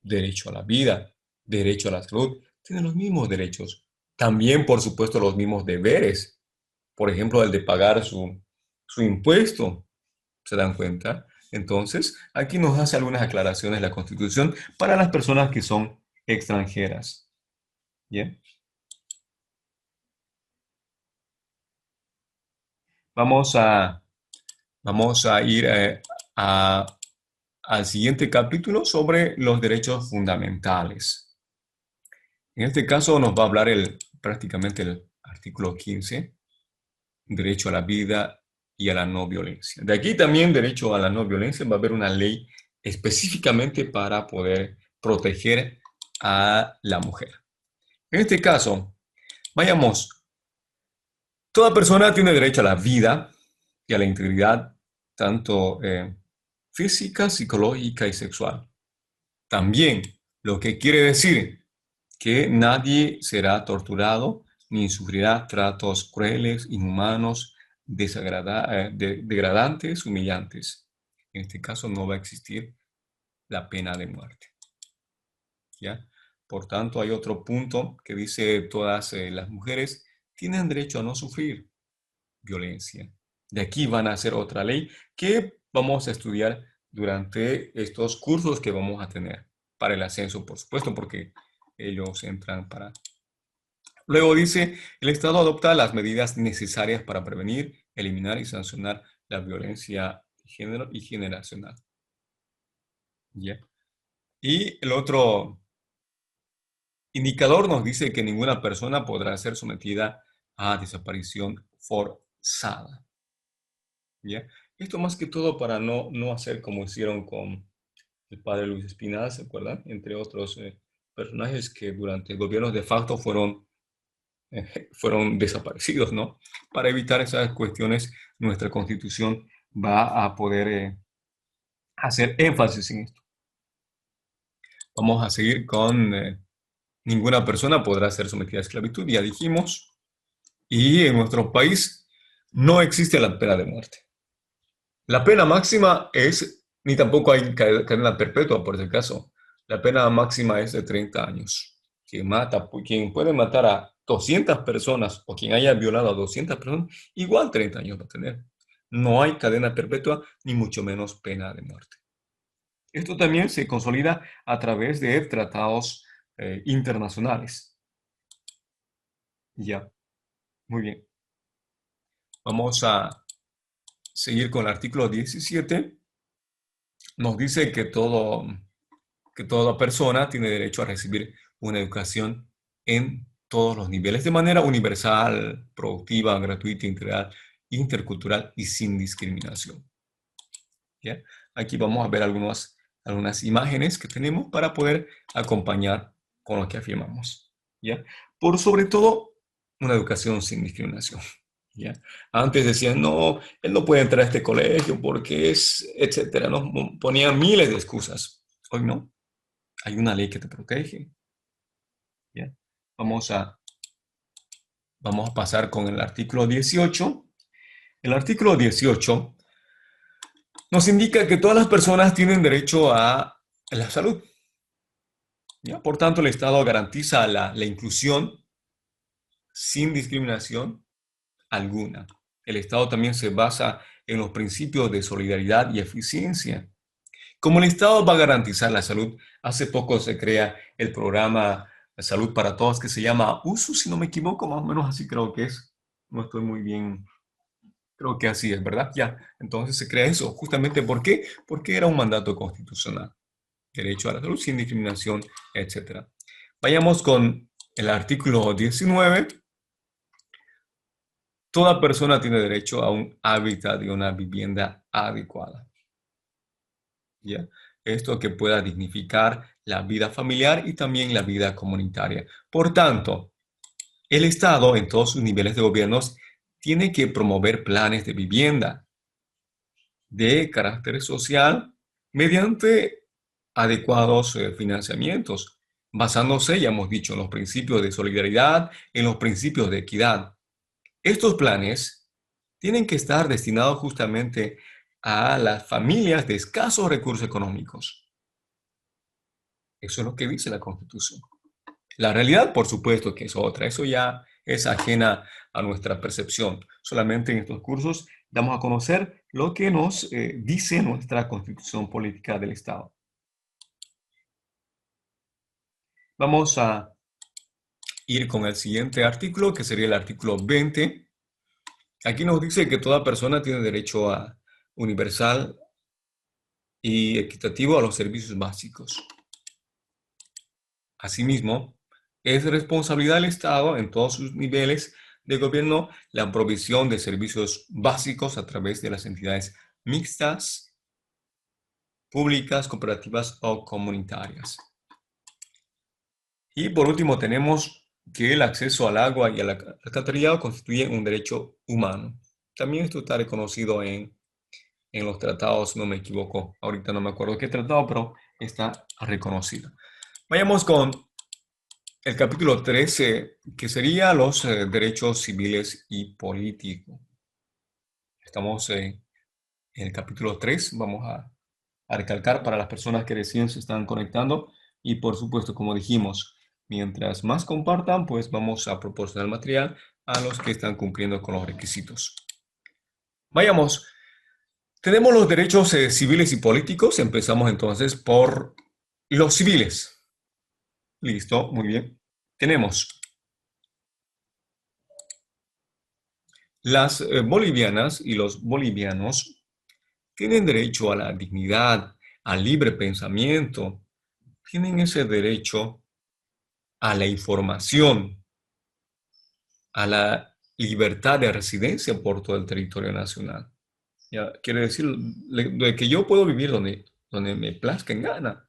S1: derecho a la vida, derecho a la salud, tiene los mismos derechos. También, por supuesto, los mismos deberes. Por ejemplo, el de pagar su impuesto. ¿Se dan cuenta? Entonces, aquí nos hace algunas aclaraciones la Constitución para las personas que son extranjeras. ¿Bien? Vamos a, vamos a ir a al siguiente capítulo sobre los derechos fundamentales. En este caso nos va a hablar prácticamente el artículo 15, derecho a la vida y a la no violencia. De aquí también derecho a la no violencia, va a haber una ley específicamente para poder proteger a la mujer. En este caso, vayamos, toda persona tiene derecho a la vida y a la integridad, tanto física, psicológica y sexual. También, lo que quiere decir que nadie será torturado ni sufrirá tratos crueles, inhumanos, degradantes, humillantes. En este caso no va a existir la pena de muerte. ¿Ya? Por tanto, hay otro punto que dice todas las mujeres tienen derecho a no sufrir violencia. De aquí van a hacer otra ley que vamos a estudiar durante estos cursos que vamos a tener para el ascenso, por supuesto, porque ellos entran para... Luego dice, el Estado adopta las medidas necesarias para prevenir, eliminar y sancionar la violencia de género y generacional. ¿Ya? Y el otro indicador nos dice que ninguna persona podrá ser sometida a desaparición forzada. ¿Ya? Esto más que todo para no hacer como hicieron con el padre Luis Espinal, ¿se acuerdan? Entre otros personajes que durante gobiernos de facto fueron desaparecidos, ¿no? Para evitar esas cuestiones, nuestra Constitución va a poder hacer énfasis en esto. Vamos a seguir con ninguna persona podrá ser sometida a esclavitud, ya dijimos, y en nuestro país no existe la pena de muerte. La pena máxima es Ni tampoco hay cadena perpetua, por ese caso. La pena máxima es de 30 años. Quien puede matar a 200 personas o quien haya violado a 200 personas, igual 30 años va a tener. No hay cadena perpetua, ni mucho menos pena de muerte. Esto también se consolida a través de tratados internacionales. Ya, muy bien. Vamos a seguir con el artículo 17. Nos dice que toda persona tiene derecho a recibir una educación en todos los niveles, de manera universal, productiva, gratuita, integral, intercultural y sin discriminación. ¿Ya? Aquí vamos a ver algunas imágenes que tenemos para poder acompañar con lo que afirmamos. ¿Ya? Por sobre todo, una educación sin discriminación. ¿Ya? Antes decían, no, él no puede entrar a este colegio porque es, etcétera. ¿No? Ponían miles de excusas. Hoy no. Hay una ley que te protege. ¿Ya? Vamos a, vamos a pasar con el artículo 18. El artículo 18 nos indica que todas las personas tienen derecho a la salud. ¿Ya? Por tanto, el Estado garantiza la inclusión sin discriminación alguna. El Estado también se basa en los principios de solidaridad y eficiencia. Como el Estado va a garantizar la salud, hace poco se crea el programa de Salud para Todos que se llama USU, si no me equivoco, más o menos así creo que es. No estoy muy bien, creo que así es, ¿verdad? Ya, entonces se crea eso. Justamente ¿por qué? Porque era un mandato constitucional. Derecho a la salud sin discriminación, etcétera. Vayamos con el artículo 19. Toda persona tiene derecho a un hábitat y una vivienda adecuada. ¿Ya? Esto que pueda dignificar la vida familiar y también la vida comunitaria. Por tanto, el Estado en todos sus niveles de gobiernos tiene que promover planes de vivienda de carácter social mediante adecuados financiamientos, basándose, ya hemos dicho, en los principios de solidaridad, en los principios de equidad. Estos planes tienen que estar destinados justamente a las familias de escasos recursos económicos. Eso es lo que dice la Constitución. La realidad, por supuesto, que es otra. Eso ya es ajena a nuestra percepción. Solamente en estos cursos damos a conocer lo que nos dice nuestra Constitución Política del Estado. Vamos a ir con el siguiente artículo, que sería el artículo 20. Aquí nos dice que toda persona tiene derecho a universal y equitativo a los servicios básicos. Asimismo, es responsabilidad del Estado en todos sus niveles de gobierno la provisión de servicios básicos a través de las entidades mixtas, públicas, cooperativas o comunitarias. Y por último tenemos que el acceso al agua y al alcantarillado constituye un derecho humano. También esto está reconocido en los tratados, si no me equivoco. Ahorita no me acuerdo qué tratado, pero está reconocido. Vayamos con el capítulo 13, que sería los derechos civiles y políticos. Estamos en el capítulo 3, vamos a recalcar para las personas que recién se están conectando y por supuesto, como dijimos, mientras más compartan, pues vamos a proporcionar material a los que están cumpliendo con los requisitos. Vayamos, tenemos los derechos civiles y políticos, empezamos entonces por los civiles. Listo, muy bien. Tenemos las bolivianas y los bolivianos tienen derecho a la dignidad, al libre pensamiento, tienen ese derecho a la información, a la libertad de residencia por todo el territorio nacional. Ya, quiere decir de que yo puedo vivir donde me plazca en gana,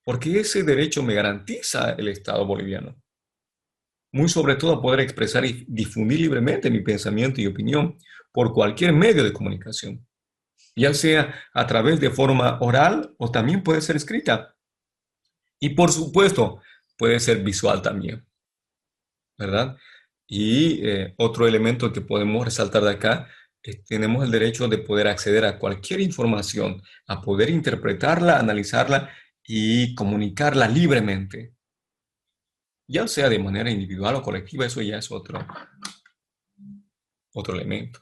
S1: porque ese derecho me garantiza el Estado boliviano. Muy sobre todo a poder expresar y difundir libremente mi pensamiento y opinión por cualquier medio de comunicación, ya sea a través de forma oral o también puede ser escrita. Y por supuesto, puede ser visual también, ¿verdad? Y otro elemento que podemos resaltar de acá tenemos el derecho de poder acceder a cualquier información, a poder interpretarla, analizarla y comunicarla libremente, ya sea de manera individual o colectiva, eso ya es otro elemento.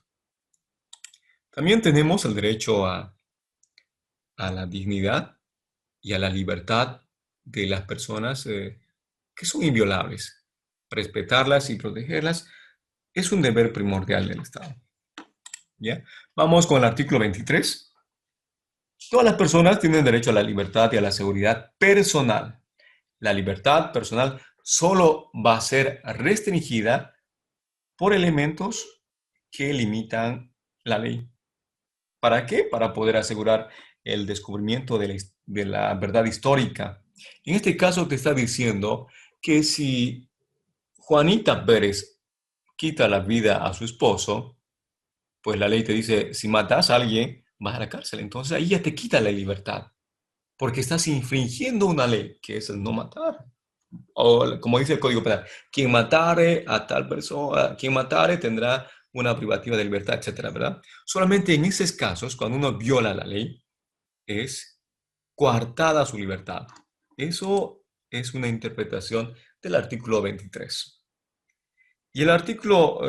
S1: También tenemos el derecho a la dignidad y a la libertad de las personas que son inviolables. Respetarlas y protegerlas es un deber primordial del Estado. ¿Ya? Vamos con el artículo 23. Todas las personas tienen derecho a la libertad y a la seguridad personal. La libertad personal solo va a ser restringida por elementos que limitan la ley. ¿Para qué? Para poder asegurar el descubrimiento de la verdad histórica. En este caso te está diciendo que si Juanita Pérez quita la vida a su esposo, pues la ley te dice, si matas a alguien, vas a la cárcel. Entonces ahí ya te quita la libertad, porque estás infringiendo una ley, que es el no matar. O como dice el Código Penal, quien matare a tal persona, quien matare tendrá una privativa de libertad, etcétera, ¿verdad? Solamente en esos casos, cuando uno viola la ley, es coartada su libertad. Eso es una interpretación del artículo 23. Y el artículo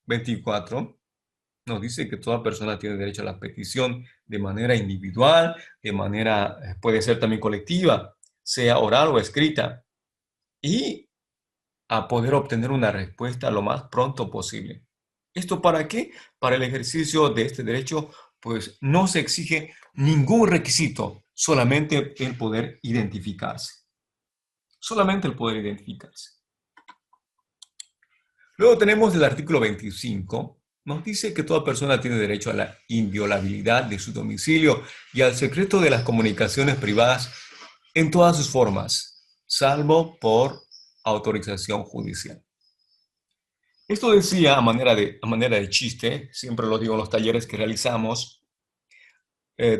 S1: 24 nos dice que toda persona tiene derecho a la petición de manera individual, de manera, puede ser también colectiva, sea oral o escrita, y a poder obtener una respuesta lo más pronto posible. ¿Esto para qué? Para el ejercicio de este derecho, pues no se exige ningún requisito, solamente el poder identificarse. Solamente el poder identificarse. Luego tenemos el artículo 25, nos dice que toda persona tiene derecho a la inviolabilidad de su domicilio y al secreto de las comunicaciones privadas en todas sus formas, salvo por autorización judicial. Esto decía a manera de chiste, siempre lo digo en los talleres que realizamos,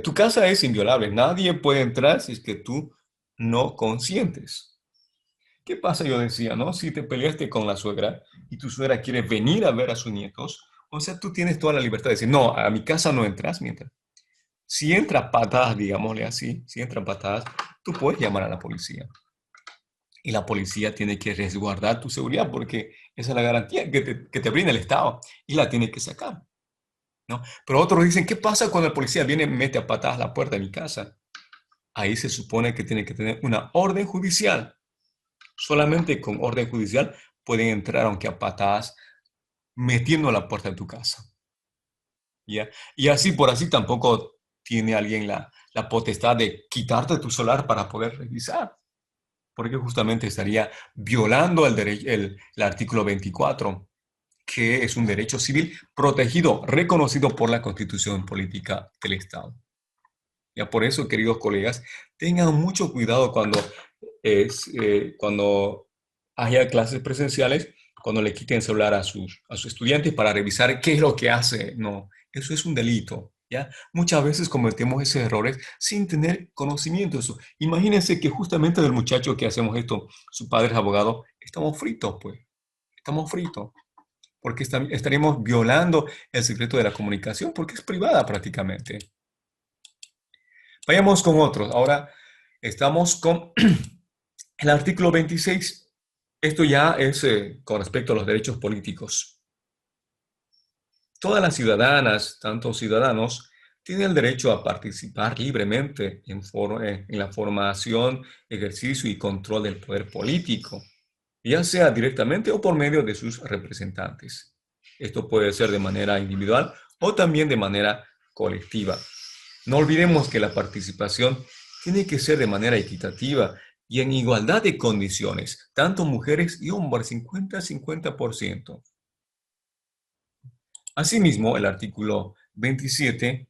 S1: tu casa es inviolable, nadie puede entrar si es que tú no consientes. ¿Qué pasa? Yo decía, ¿no? Si te peleaste con la suegra y tu suegra quiere venir a ver a sus nietos, o sea, tú tienes toda la libertad de decir, no, a mi casa no entras mientras. Si entra patadas, digámosle así, si entran patadas, tú puedes llamar a la policía. Y la policía tiene que resguardar tu seguridad porque esa es la garantía que te brinda el Estado y la tiene que sacar, ¿no? Pero otros dicen, ¿qué pasa cuando el policía viene y mete a patadas la puerta de mi casa? Ahí se supone que tiene que tener una orden judicial. Solamente con orden judicial pueden entrar, aunque a patadas, metiendo la puerta de tu casa. ¿Ya? Y así por así tampoco tiene alguien la potestad de quitarte tu celular para poder revisar, porque justamente estaría violando el artículo 24, que es un derecho civil protegido, reconocido por la Constitución Política del Estado. Ya por eso, queridos colegas, tengan mucho cuidado cuando haya clases presenciales, cuando le quiten el celular a sus estudiantes para revisar qué es lo que hace. No, eso es un delito. ¿Ya? Muchas veces cometemos esos errores sin tener conocimiento de eso. Imagínense que justamente del muchacho que hacemos esto, su padre es abogado, estamos fritos, pues. Estamos fritos. Porque estaríamos violando el secreto de la comunicación, porque es privada prácticamente. Vayamos con otros. Ahora estamos con el artículo 26. Esto ya es con respecto a los derechos políticos. Todas las ciudadanas, tanto ciudadanos, tienen el derecho a participar libremente en la formación, ejercicio y control del poder político, ya sea directamente o por medio de sus representantes. Esto puede ser de manera individual o también de manera colectiva. No olvidemos que la participación tiene que ser de manera equitativa y en igualdad de condiciones, tanto mujeres y hombres, 50-50%. Asimismo, el artículo 27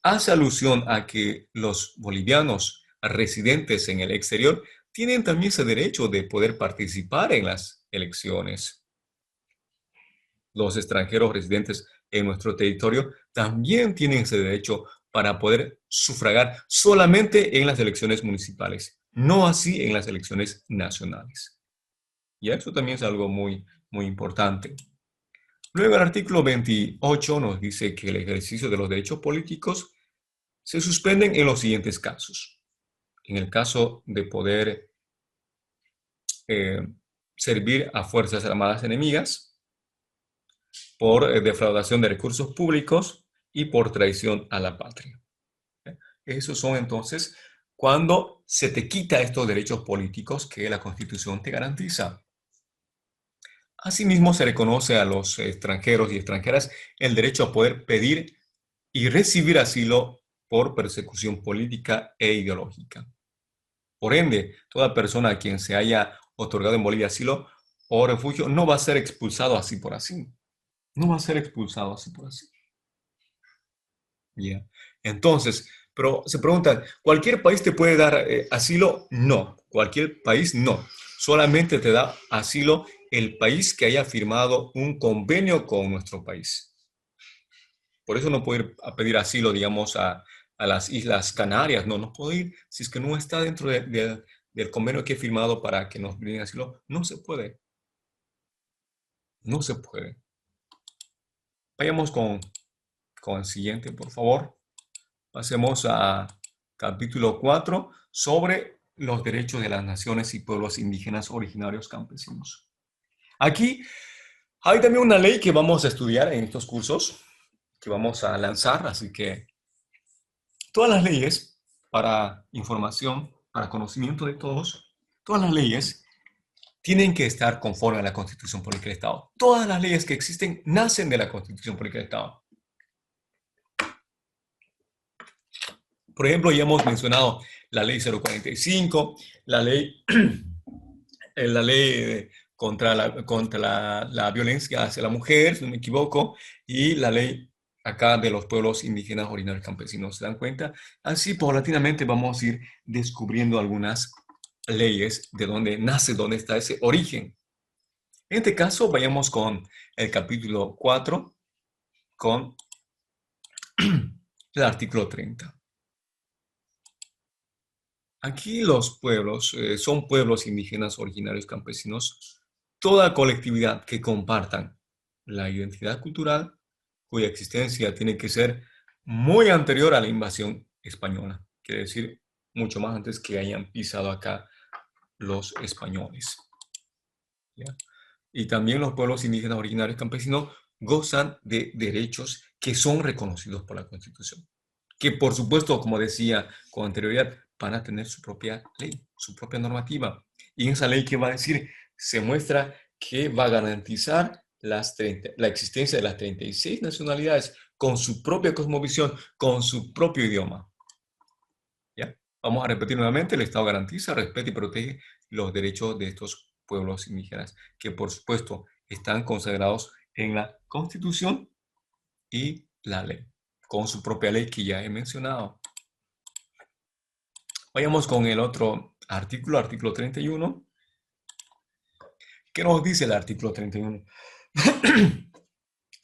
S1: hace alusión a que los bolivianos residentes en el exterior tienen también ese derecho de poder participar en las elecciones. Los extranjeros residentes en nuestro territorio también tienen ese derecho para poder sufragar solamente en las elecciones municipales, no así en las elecciones nacionales. Y eso también es algo muy, muy importante. Luego el artículo 28 nos dice que el ejercicio de los derechos políticos se suspenden en los siguientes casos. En el caso de poder eh, servir a fuerzas armadas enemigas, por defraudación de recursos públicos y por traición a la patria. Esos son entonces cuando se te quita estos derechos políticos que la Constitución te garantiza. Asimismo, se reconoce a los extranjeros y extranjeras el derecho a poder pedir y recibir asilo por persecución política e ideológica. Por ende, toda persona a quien se haya otorgado en Bolivia asilo o refugio no va a ser expulsado así por así. No va a ser expulsado así por así. Yeah. Entonces, pero se preguntan, ¿cualquier país te puede dar asilo? No, cualquier país no. Solamente te da asilo el país que haya firmado un convenio con nuestro país. Por eso no puedo ir a pedir asilo, digamos, a las Islas Canarias. No, no puedo ir si es que no está dentro del convenio que he firmado para que nos brinden asilo. No se puede. No se puede. Vayamos con el siguiente, por favor. Pasemos a capítulo 4 sobre los derechos de las naciones y pueblos indígenas originarios campesinos. Aquí hay también una ley que vamos a estudiar en estos cursos, que vamos a lanzar, así que todas las leyes, para información, para conocimiento de todos, todas las leyes tienen que estar conforme a la Constitución Política del Estado. Todas las leyes que existen nacen de la Constitución Política del Estado. Por ejemplo, ya hemos mencionado la ley 045, la ley, la ley contra la violencia hacia la mujer, si no me equivoco, y la ley acá de los pueblos indígenas originarios campesinos. ¿Se dan cuenta? Así paulatinamente vamos a ir descubriendo algunas leyes de dónde nace, dónde está ese origen. En este caso, vayamos con el capítulo 4, con el artículo 30. Aquí los pueblos son pueblos indígenas originarios campesinos, toda colectividad que compartan la identidad cultural, cuya existencia tiene que ser muy anterior a la invasión española, quiere decir mucho más antes que hayan pisado acá los españoles. ¿Ya? Y también los pueblos indígenas originarios campesinos gozan de derechos que son reconocidos por la Constitución, que por supuesto, como decía con anterioridad, van a tener su propia ley, su propia normativa. Y en esa ley, ¿qué va a decir? Se muestra que va a garantizar la existencia de las 36 nacionalidades con su propia cosmovisión, con su propio idioma. ¿Ya? Vamos a repetir nuevamente, el Estado garantiza, respeta y protege los derechos de estos pueblos indígenas, que por supuesto están consagrados en la Constitución y la ley, con su propia ley que ya he mencionado. Vayamos con el otro artículo, artículo 31. ¿Qué nos dice el artículo 31?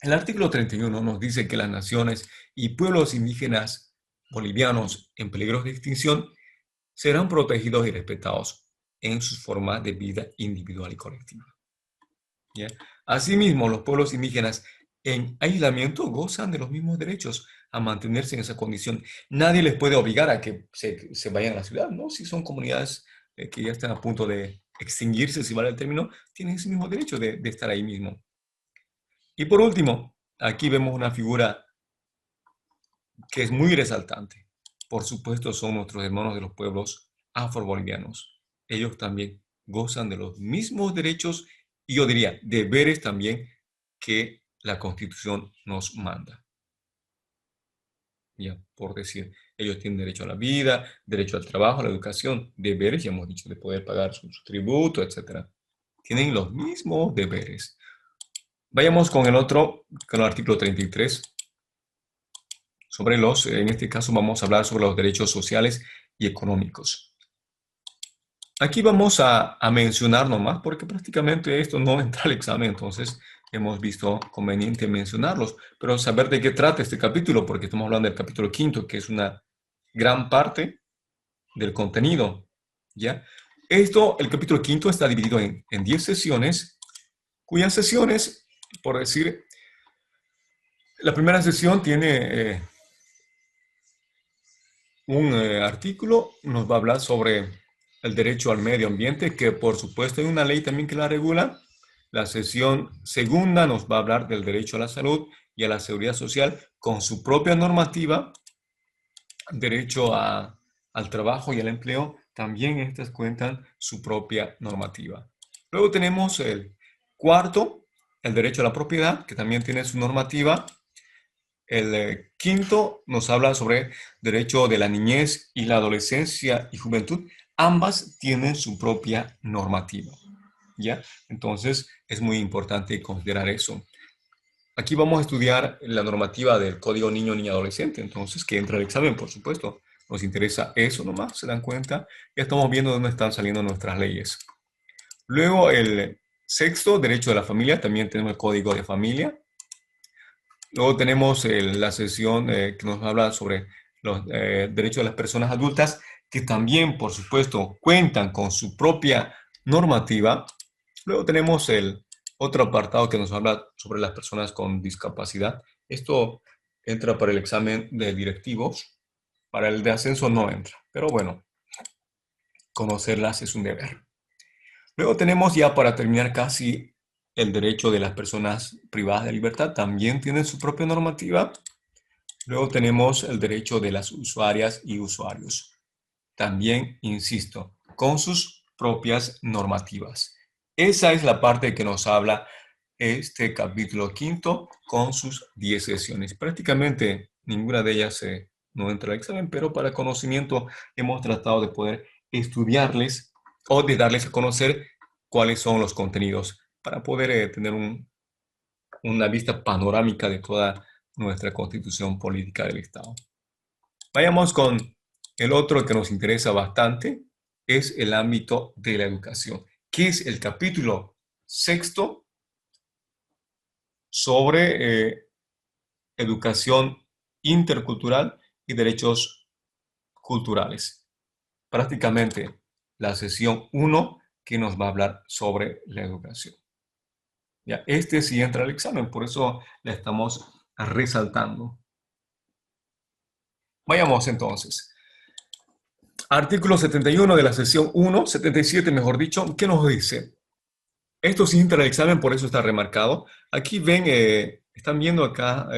S1: El artículo 31 nos dice que las naciones y pueblos indígenas bolivianos en peligro de extinción serán protegidos y respetados en sus formas de vida individual y colectiva. ¿Ya? Asimismo, los pueblos indígenas en aislamiento gozan de los mismos derechos a mantenerse en esa condición. Nadie les puede obligar a que se vayan a la ciudad, ¿no? Si son comunidades que ya están a punto de extinguirse, si vale el término, tienen ese mismo derecho de estar ahí mismo. Y por último, aquí vemos una figura que es muy resaltante. Por supuesto, son nuestros hermanos de los pueblos afrobolivianos. Ellos también gozan de los mismos derechos y yo diría deberes también que la Constitución nos manda. Ya, por decir, ellos tienen derecho a la vida, derecho al trabajo, a la educación, deberes, ya hemos dicho, de poder pagar su tributo, etc. Tienen los mismos deberes. Vayamos con el otro, con el artículo 33. En este caso vamos a hablar sobre los derechos sociales y económicos. Aquí vamos a mencionar nomás, porque prácticamente esto no entra al examen, entonces hemos visto conveniente mencionarlos, pero saber de qué trata este capítulo, porque estamos hablando del capítulo 5, que es una gran parte del contenido, ¿ya? El capítulo 5 está dividido en 10 sesiones, cuyas sesiones, por decir, La primera sesión tiene un artículo, nos va a hablar sobre el derecho al medio ambiente, que por supuesto hay una ley también que la regula. La sesión segunda nos va a hablar del derecho a la salud y a la seguridad social con su propia normativa. Derecho al trabajo y al empleo, también estas cuentan su propia normativa. Luego tenemos el cuarto, el derecho a la propiedad, que también tiene su normativa. El quinto nos habla sobre derecho de la niñez y la adolescencia y juventud. Ambas tienen su propia normativa, ¿ya? Entonces es muy importante considerar eso. Aquí vamos a estudiar la normativa del Código Niño, Niña, Adolescente, entonces que entra al examen, por supuesto. Nos interesa eso nomás, se dan cuenta. Ya estamos viendo dónde están saliendo nuestras leyes. Luego el sexto, derecho de la familia, también tenemos el Código de Familia. Luego tenemos la sesión que nos habla sobre los derechos de las personas adultas, que también, por supuesto, cuentan con su propia normativa. Luego tenemos el otro apartado que nos habla sobre las personas con discapacidad. Esto entra para el examen de directivos, para el de ascenso no entra, pero bueno, conocerlas es un deber. Luego tenemos ya para terminar casi el derecho de las personas privadas de libertad, también tienen su propia normativa. Luego tenemos el derecho de las usuarias y usuarios. También, insisto, con sus propias normativas. Esa es la parte que nos habla este capítulo quinto con sus 10 sesiones. Prácticamente ninguna de ellas no entra al examen, pero para conocimiento hemos tratado de poder estudiarles o de darles a conocer cuáles son los contenidos para poder tener una vista panorámica de toda nuestra constitución política del Estado. Vayamos con el otro que nos interesa bastante, es el ámbito de la educación, que es el capítulo sexto sobre educación intercultural y derechos culturales. Prácticamente la sesión 1 que nos va a hablar sobre la educación. Ya, este sí entra al examen, por eso la estamos resaltando. Vayamos entonces. Artículo 71 de la sesión 1, 77 mejor dicho, ¿qué nos dice? Esto sí entra al examen, por eso está remarcado. Aquí ven, están viendo acá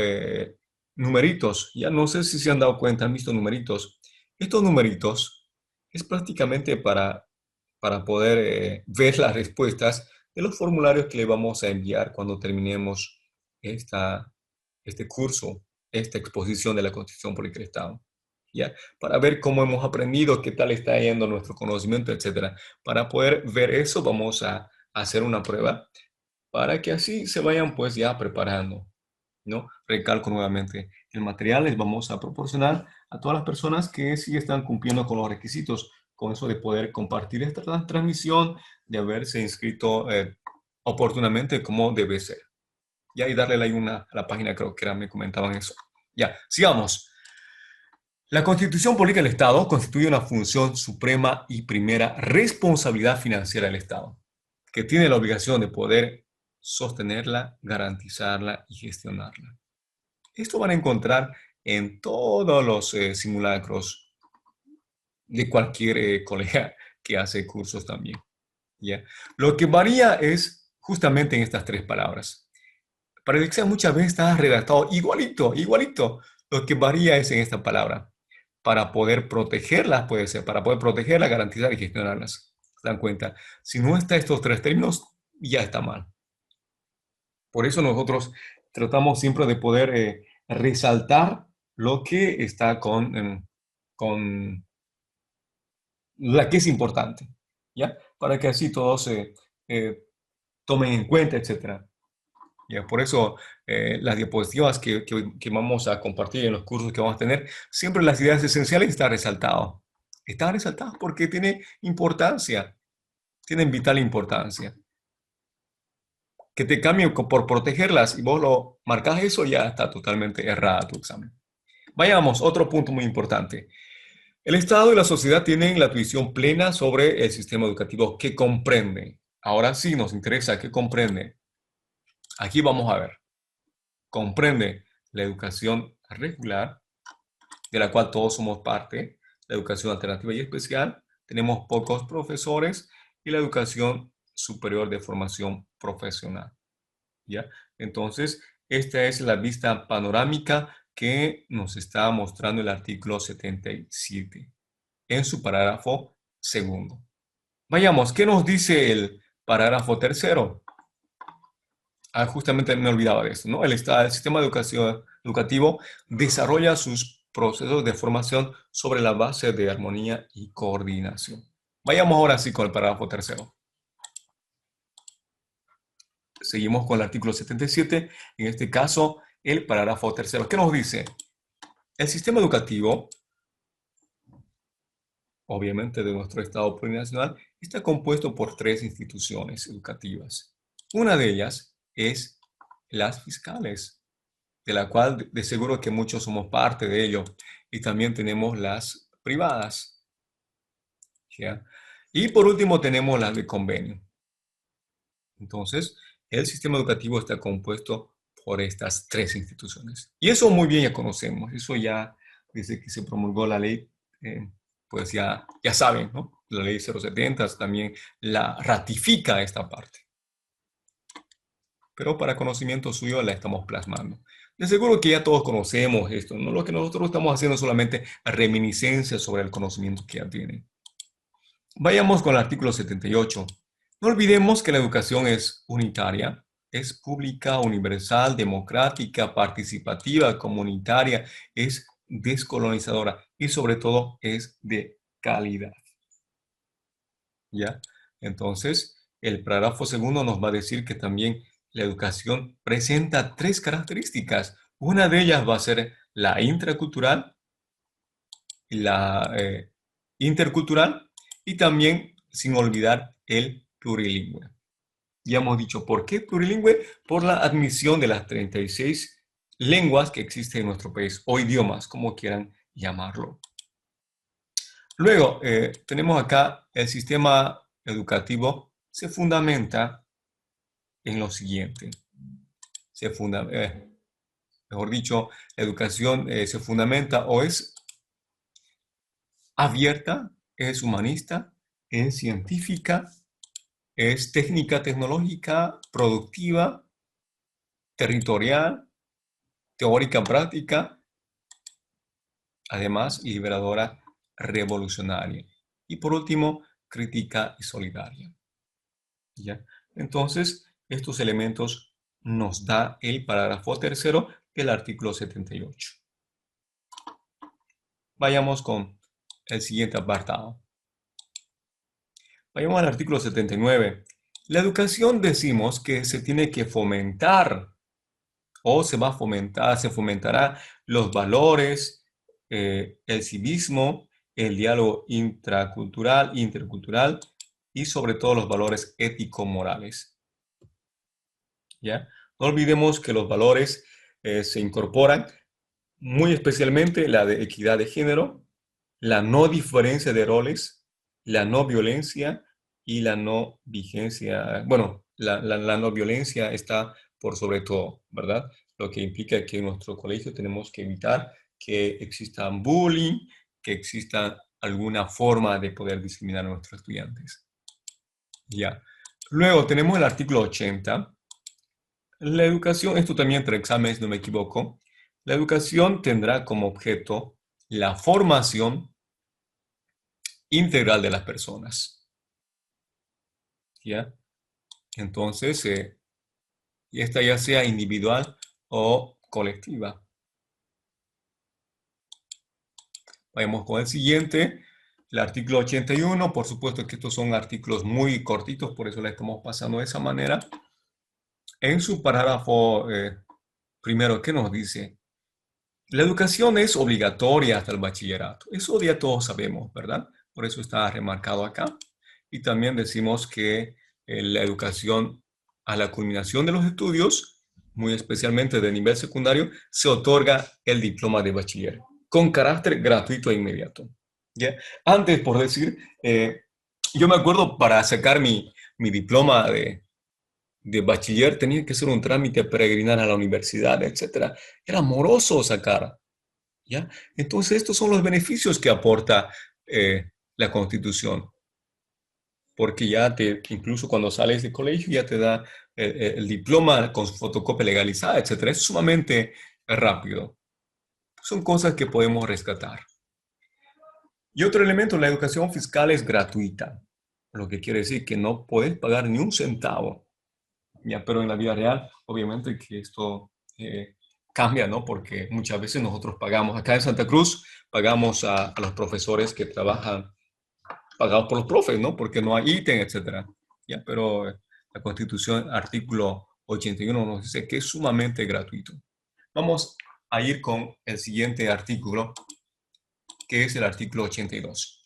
S1: numeritos. Ya no sé si se han dado cuenta, han visto numeritos. Estos numeritos es prácticamente para poder ver las respuestas de los formularios que le vamos a enviar cuando terminemos este curso, esta exposición de la Constitución Política del Estado. ¿Ya? Para ver cómo hemos aprendido, qué tal está yendo nuestro conocimiento, etcétera. Para poder ver eso, vamos a hacer una prueba para que así se vayan pues ya preparando, ¿no? Recalco nuevamente, el material les vamos a proporcionar a todas las personas que sí están cumpliendo con los requisitos, con eso de poder compartir esta transmisión, de haberse inscrito oportunamente como debe ser. Ya, y darle like a la página, creo que era, me comentaban eso. Ya, sigamos. La Constitución Política del Estado constituye una función suprema y primera responsabilidad financiera del Estado, que tiene la obligación de poder sostenerla, garantizarla y gestionarla. Esto van a encontrar en todos los simulacros de cualquier colega que hace cursos también. ¿Ya? Lo que varía es justamente en estas tres palabras. Para el examen muchas veces está redactado igualito, igualito. Lo que varía es en esta palabra. Para poder protegerlas, puede ser, para poder protegerlas, garantizar y gestionarlas. ¿Se dan cuenta? Si no está estos tres términos, ya está mal. Por eso nosotros tratamos siempre de poder resaltar lo que está con la que es importante, ¿ya? Para que así todos se tomen en cuenta, etcétera. Ya, por eso las diapositivas que vamos a compartir en los cursos que vamos a tener, siempre las ideas esenciales están resaltadas. Están resaltadas porque tienen importancia, tienen vital importancia. Que te cambien por protegerlas y vos lo marcas eso, ya está totalmente errada tu examen. Vayamos, otro punto muy importante. El Estado y la sociedad tienen la tuición plena sobre el sistema educativo que comprende. Ahora sí nos interesa qué comprende. Aquí vamos a ver. Comprende la educación regular, de la cual todos somos parte, la educación alternativa y especial, tenemos pocos profesores, y la educación superior de formación profesional, ¿ya? Entonces, esta es la vista panorámica que nos está mostrando el artículo 77 en su parágrafo segundo. Vayamos, ¿qué nos dice el parágrafo tercero? Justamente me olvidaba de esto, ¿no? El sistema educativo desarrolla sus procesos de formación sobre la base de armonía y coordinación. Vayamos ahora sí con el parágrafo tercero. Seguimos con el artículo 77, en este caso el parágrafo tercero. ¿Qué nos dice? El sistema educativo, obviamente de nuestro Estado plurinacional, está compuesto por 3 instituciones educativas. Una de ellas es las fiscales, de la cual de seguro que muchos somos parte de ello. Y también tenemos las privadas, ¿ya? Y por último tenemos las de convenio. Entonces, el sistema educativo está compuesto por estas 3 instituciones. Y eso muy bien ya conocemos. Eso ya, desde que se promulgó la ley, pues ya saben, ¿no? La ley 070 también la ratifica esta parte. Pero para conocimiento suyo la estamos plasmando. De seguro que ya todos conocemos esto, ¿no? Lo que nosotros estamos haciendo es solamente reminiscencia sobre el conocimiento que ya tienen. Vayamos con el artículo 78. No olvidemos que la educación es unitaria, es pública, universal, democrática, participativa, comunitaria, es descolonizadora y sobre todo es de calidad. ¿Ya? Entonces, el parágrafo segundo nos va a decir que también la educación presenta 3 características. Una de ellas va a ser la intracultural, la intercultural y también, sin olvidar, el plurilingüe. Ya hemos dicho, ¿por qué plurilingüe? Por la admisión de las 36 lenguas que existen en nuestro país, o idiomas, como quieran llamarlo. Luego, tenemos acá el sistema educativo se fundamenta en lo siguiente. Mejor dicho, la educación se fundamenta o es abierta, es humanista, es científica, es técnica tecnológica, productiva, territorial, teórica práctica, además liberadora, revolucionaria. Y por último, crítica y solidaria. ¿Ya? Entonces, estos elementos nos da el parágrafo tercero del artículo 78. Vayamos con el siguiente apartado. Vayamos al artículo 79. La educación decimos que se tiene que fomentar o se va a fomentar, se fomentará los valores, el civismo, el diálogo intracultural, intercultural y sobre todo los valores ético-morales. ¿Ya? No olvidemos que los valores se incorporan muy especialmente la de equidad de género, la no diferencia de roles, la no violencia y la no vigencia. Bueno, la no violencia está por sobre todo, ¿verdad? Lo que implica que en nuestro colegio tenemos que evitar que exista bullying, que exista alguna forma de poder discriminar a nuestros estudiantes. Ya. Luego tenemos el artículo 80. La educación, esto también entre exámenes, no me equivoco. La educación tendrá como objeto la formación integral de las personas. ¿Ya? Entonces, esta ya sea individual o colectiva. Vayamos con el siguiente, el artículo 81. Por supuesto que estos son artículos muy cortitos, por eso le estamos pasando de esa manera. En su parágrafo primero, ¿qué nos dice? La educación es obligatoria hasta el bachillerato. Eso ya todos sabemos, ¿verdad? Por eso está remarcado acá. Y también decimos que la educación a la culminación de los estudios, muy especialmente de nivel secundario, se otorga el diploma de bachiller con carácter gratuito e inmediato. ¿Ya? Antes, por decir, yo me acuerdo para sacar mi diploma de bachiller tenía que hacer un trámite, peregrinar a la universidad, etcétera. Era moroso sacar, ¿ya? Entonces, estos son los beneficios que aporta la Constitución, porque ya incluso cuando sales de colegio, ya te da el diploma con su fotocopia legalizada, etcétera. Es sumamente rápido. Son cosas que podemos rescatar. Y otro elemento, la educación fiscal es gratuita, lo que quiere decir que no puedes pagar ni un centavo. Ya, pero en la vida real, obviamente que esto cambia, ¿no? Porque muchas veces nosotros pagamos, acá en Santa Cruz, pagamos a los profesores que trabajan, pagados por los profes, ¿no? Porque no hay ítem, etcétera. Ya, pero la Constitución, artículo 81, nos dice que es sumamente gratuito. Vamos a ir con el siguiente artículo, que es el artículo 82.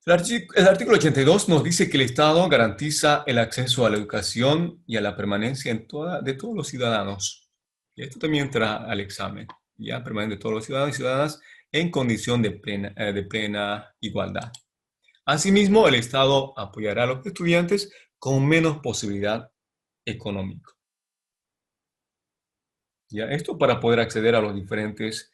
S1: El artículo 82 nos dice que el Estado garantiza el acceso a la educación y a la permanencia de todos los ciudadanos. Y esto también entra al examen, ya permanente de todos los ciudadanos y ciudadanas en condición de plena igualdad. Asimismo, el Estado apoyará a los estudiantes con menos posibilidad económica. ¿Ya? Esto para poder acceder a los diferentes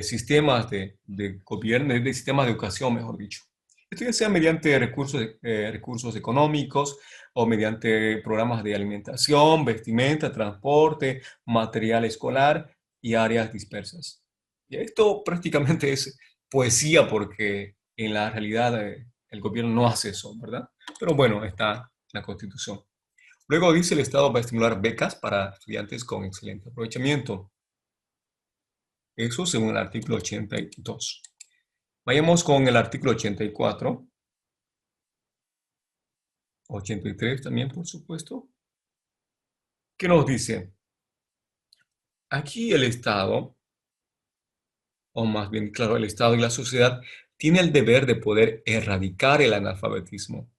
S1: sistemas de gobierno, de sistemas de educación, mejor dicho. Esto ya sea mediante recursos económicos o mediante programas de alimentación, vestimenta, transporte, material escolar y áreas dispersas. Y esto prácticamente es poesía porque en la realidad el gobierno no hace eso, ¿verdad? Pero bueno, está la Constitución. Luego dice el Estado va a estimular becas para estudiantes con excelente aprovechamiento. Eso según el artículo 82. Vayamos con el artículo 84. 83 también, por supuesto. ¿Qué nos dice? Aquí el Estado, o más bien, claro, el Estado y la sociedad tiene el deber de poder erradicar el analfabetismo,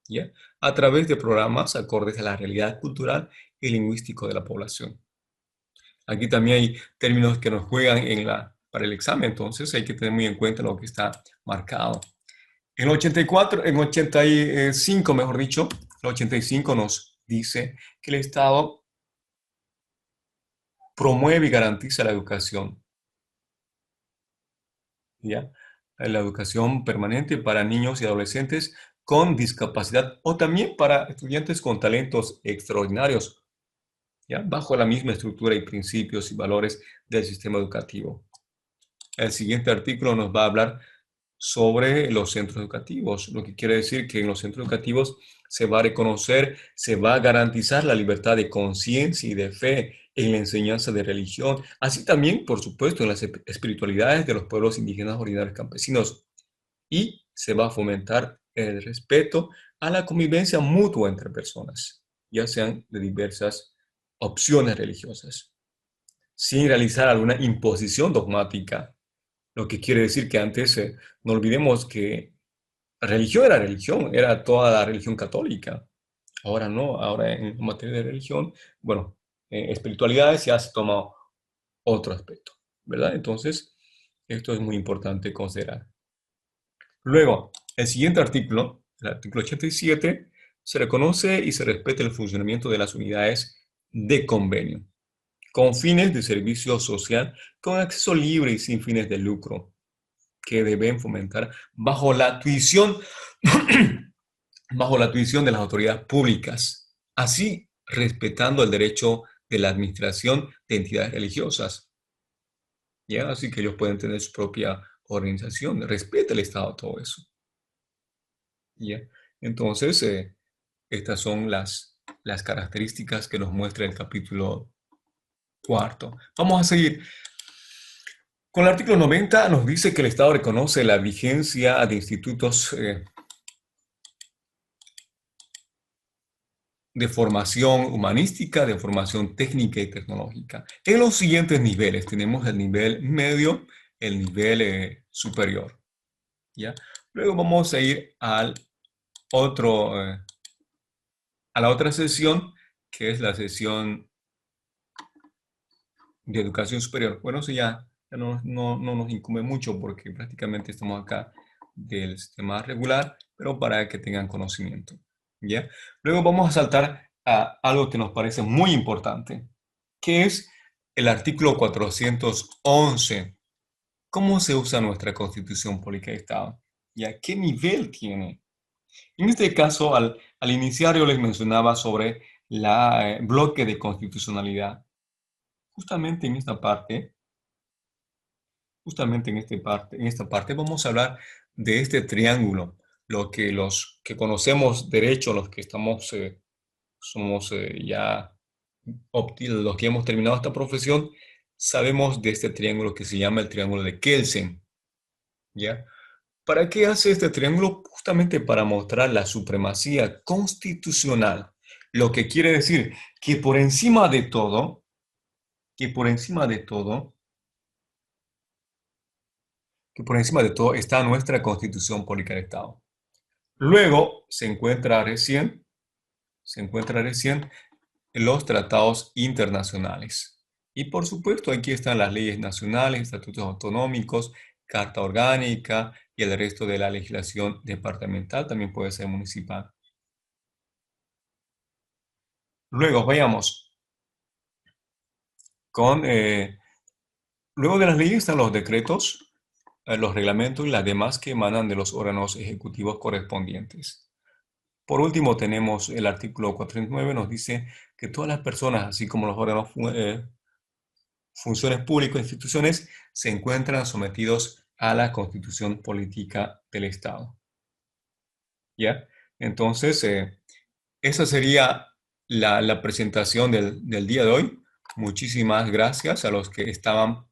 S1: ¿ya? A través de programas acordes a la realidad cultural y lingüístico de la población. Aquí también hay términos que nos juegan para el examen, entonces hay que tener muy en cuenta lo que está marcado. En 84, en 85, mejor dicho, el 85 nos dice que el Estado promueve y garantiza la educación, ¿ya? La educación permanente para niños y adolescentes con discapacidad o también para estudiantes con talentos extraordinarios, ¿ya? Bajo la misma estructura y principios y valores del sistema educativo. El siguiente artículo nos va a hablar sobre los centros educativos, lo que quiere decir que en los centros educativos se va a reconocer, se va a garantizar la libertad de conciencia y de fe en la enseñanza de religión, así también, por supuesto, en las espiritualidades de los pueblos indígenas originarios campesinos, y se va a fomentar el respeto a la convivencia mutua entre personas, ya sean de diversas opciones religiosas, sin realizar alguna imposición dogmática, lo que quiere decir que antes, no olvidemos que religión, era toda la religión católica. Ahora no, ahora en materia de religión, bueno, espiritualidades ya se toma otro aspecto, ¿verdad? Entonces, esto es muy importante considerar. Luego, el siguiente artículo, el artículo 87, se reconoce y se respeta el funcionamiento de las unidades de convenio, con fines de servicio social, con acceso libre y sin fines de lucro, que deben fomentar bajo la tuición, bajo la tuición de las autoridades públicas, así respetando el derecho de la administración de entidades religiosas. ¿Ya? Así que ellos pueden tener su propia organización, respeta el Estado todo eso. ¿Ya? Entonces, estas son las características que nos muestra el capítulo cuarto. Vamos a seguir. Con el artículo 90 nos dice que el Estado reconoce la vigencia de institutos de formación humanística, de formación técnica y tecnológica. En los siguientes niveles tenemos el nivel medio, el nivel superior. ¿Ya? Luego vamos a ir a la otra sesión, que es la sesión de educación superior. Bueno, eso ya no nos incumbe mucho porque prácticamente estamos acá del sistema regular, pero para que tengan conocimiento. ¿ya? Luego vamos a saltar a algo que nos parece muy importante, que es el artículo 411. ¿Cómo se usa nuestra Constitución Política de Estado? ¿Y a qué nivel tiene? En este caso, al iniciar yo les mencionaba sobre la bloque de constitucionalidad. Justamente en esta parte, en esta parte vamos a hablar de este triángulo, lo que los que conocemos derecho, los que estamos, somos ya los que hemos terminado esta profesión, sabemos de este triángulo que se llama el triángulo de Kelsen, ¿ya? ¿Para qué hace este triángulo? Justamente para mostrar la supremacía constitucional. Lo que quiere decir que por encima de todo, que por encima de todo, que por encima de todo está nuestra Constitución Política del Estado. Luego se encuentra recién los tratados internacionales. Y por supuesto, aquí están las leyes nacionales, estatutos autonómicos, carta orgánica y el resto de la legislación departamental, también puede ser municipal. Luego, vayamos con, luego de las leyes están los decretos, los reglamentos y las demás que emanan de los órganos ejecutivos correspondientes. Por último, tenemos el artículo 49, nos dice que todas las personas, así como los órganos, funciones públicas e instituciones, se encuentran sometidos a la Constitución Política del Estado. ¿Ya? Entonces, esa sería la presentación del día de hoy. Muchísimas gracias a los que estaban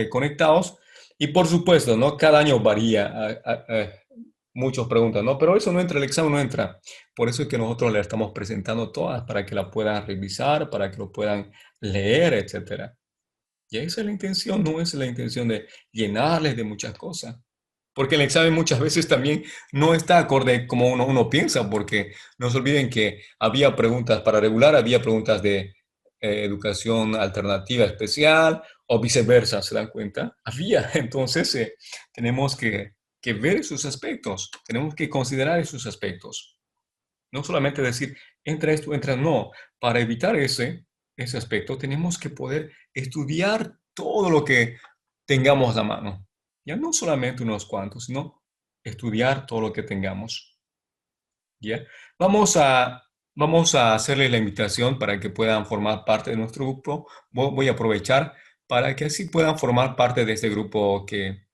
S1: conectados. Y por supuesto, ¿no? Cada año varía. Muchos preguntan, ¿no? Pero eso no entra, el examen no entra. Por eso es que nosotros le estamos presentando todas para que la puedan revisar, para que lo puedan leer, etcétera. Y esa es la intención, no es la intención de llenarles de muchas cosas. Porque el examen muchas veces también no está acorde como uno piensa, porque no se olviden que había preguntas para regular, había preguntas de educación alternativa especial o viceversa, ¿se dan cuenta? Había, entonces tenemos que ver esos aspectos, tenemos que considerar esos aspectos. No solamente decir, entra esto, entra no. Para evitar ese aspecto, tenemos que poder estudiar todo lo que tengamos a mano. Ya no solamente unos cuantos, sino estudiar todo lo que tengamos. ¿Ya? Vamos a, vamos a hacerles la invitación para que puedan formar parte de nuestro grupo. Voy a aprovechar para que así puedan formar parte de este grupo que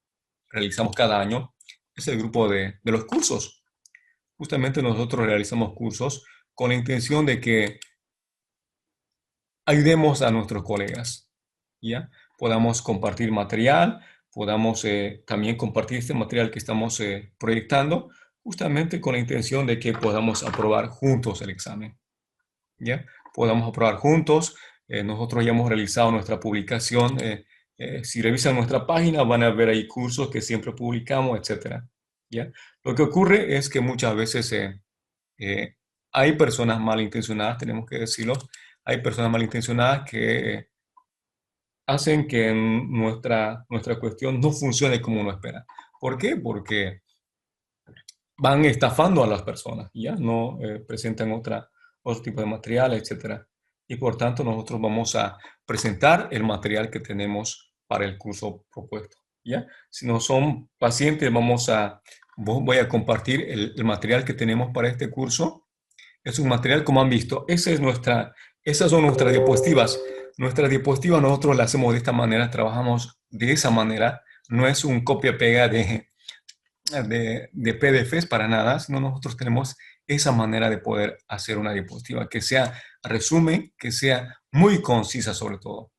S1: realizamos cada año. Es el grupo de los cursos. Justamente nosotros realizamos cursos con la intención de que ayudemos a nuestros colegas, ¿ya? Podamos compartir material, podamos también compartir este material que estamos proyectando, justamente con la intención de que podamos aprobar juntos el examen, ¿ya? Podamos aprobar juntos. Nosotros ya hemos realizado nuestra publicación. Si revisan nuestra página, van a ver ahí cursos que siempre publicamos, etcétera, ¿ya? Lo que ocurre es que muchas veces hay personas malintencionadas, tenemos que decirlo, hay personas malintencionadas que hacen que nuestra cuestión no funcione como uno espera. ¿Por qué? Porque van estafando a las personas, ya no presentan otro tipo de material, etcétera. Y por tanto nosotros vamos a presentar el material que tenemos para el curso propuesto, ¿ya? Si no son pacientes, voy a compartir el material que tenemos para este curso. Es un material, como han visto, esas son nuestras diapositivas. Nuestras diapositivas nosotros las hacemos de esta manera, trabajamos de esa manera. No es un copia-pega de PDFs para nada, sino nosotros tenemos esa manera de poder hacer una diapositiva que sea resumen, que sea muy concisa sobre todo.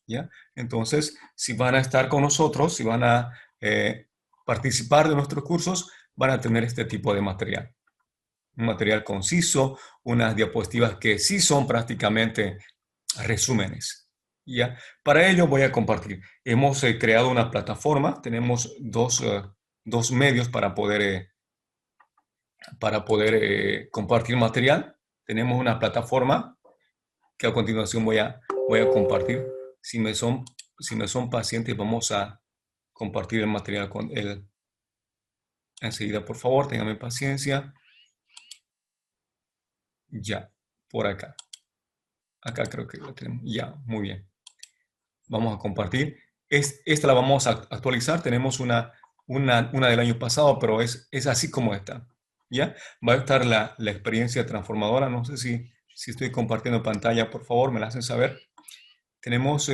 S1: ¿Ya? Entonces, si van a estar con nosotros, si van a participar de nuestros cursos, van a tener este tipo de material. Un material conciso, unas diapositivas que sí son prácticamente resúmenes. ¿Ya? Para ello voy a compartir. Hemos creado una plataforma, tenemos dos medios para poder compartir material. Tenemos una plataforma que a continuación voy a compartir. Si me son pacientes, vamos a compartir el material con él enseguida. Por favor, ténganme paciencia. Ya, por acá. Acá creo que lo tenemos. Ya, muy bien. Vamos a compartir. Esta la vamos a actualizar. Tenemos una del año pasado, pero es así como está. ¿Ya? Va a estar la experiencia transformadora. No sé si estoy compartiendo pantalla, por favor, me la hacen saber. Tenemos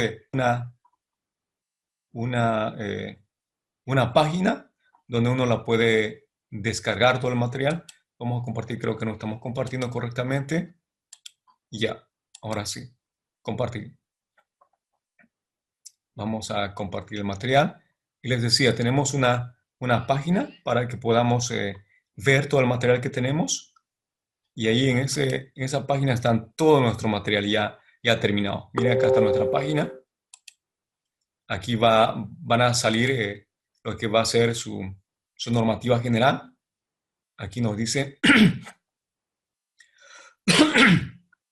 S1: una, eh, una página donde uno la puede descargar todo el material. Vamos a compartir, creo que no estamos compartiendo correctamente. Ya, ahora sí, compartir. Vamos a compartir el material. Y les decía, tenemos una página para que podamos ver todo el material que tenemos. Y ahí en esa página están todo nuestro material ya terminado. Miren, acá está nuestra página. Aquí van a salir lo que va a ser su normativa general. Aquí nos dice,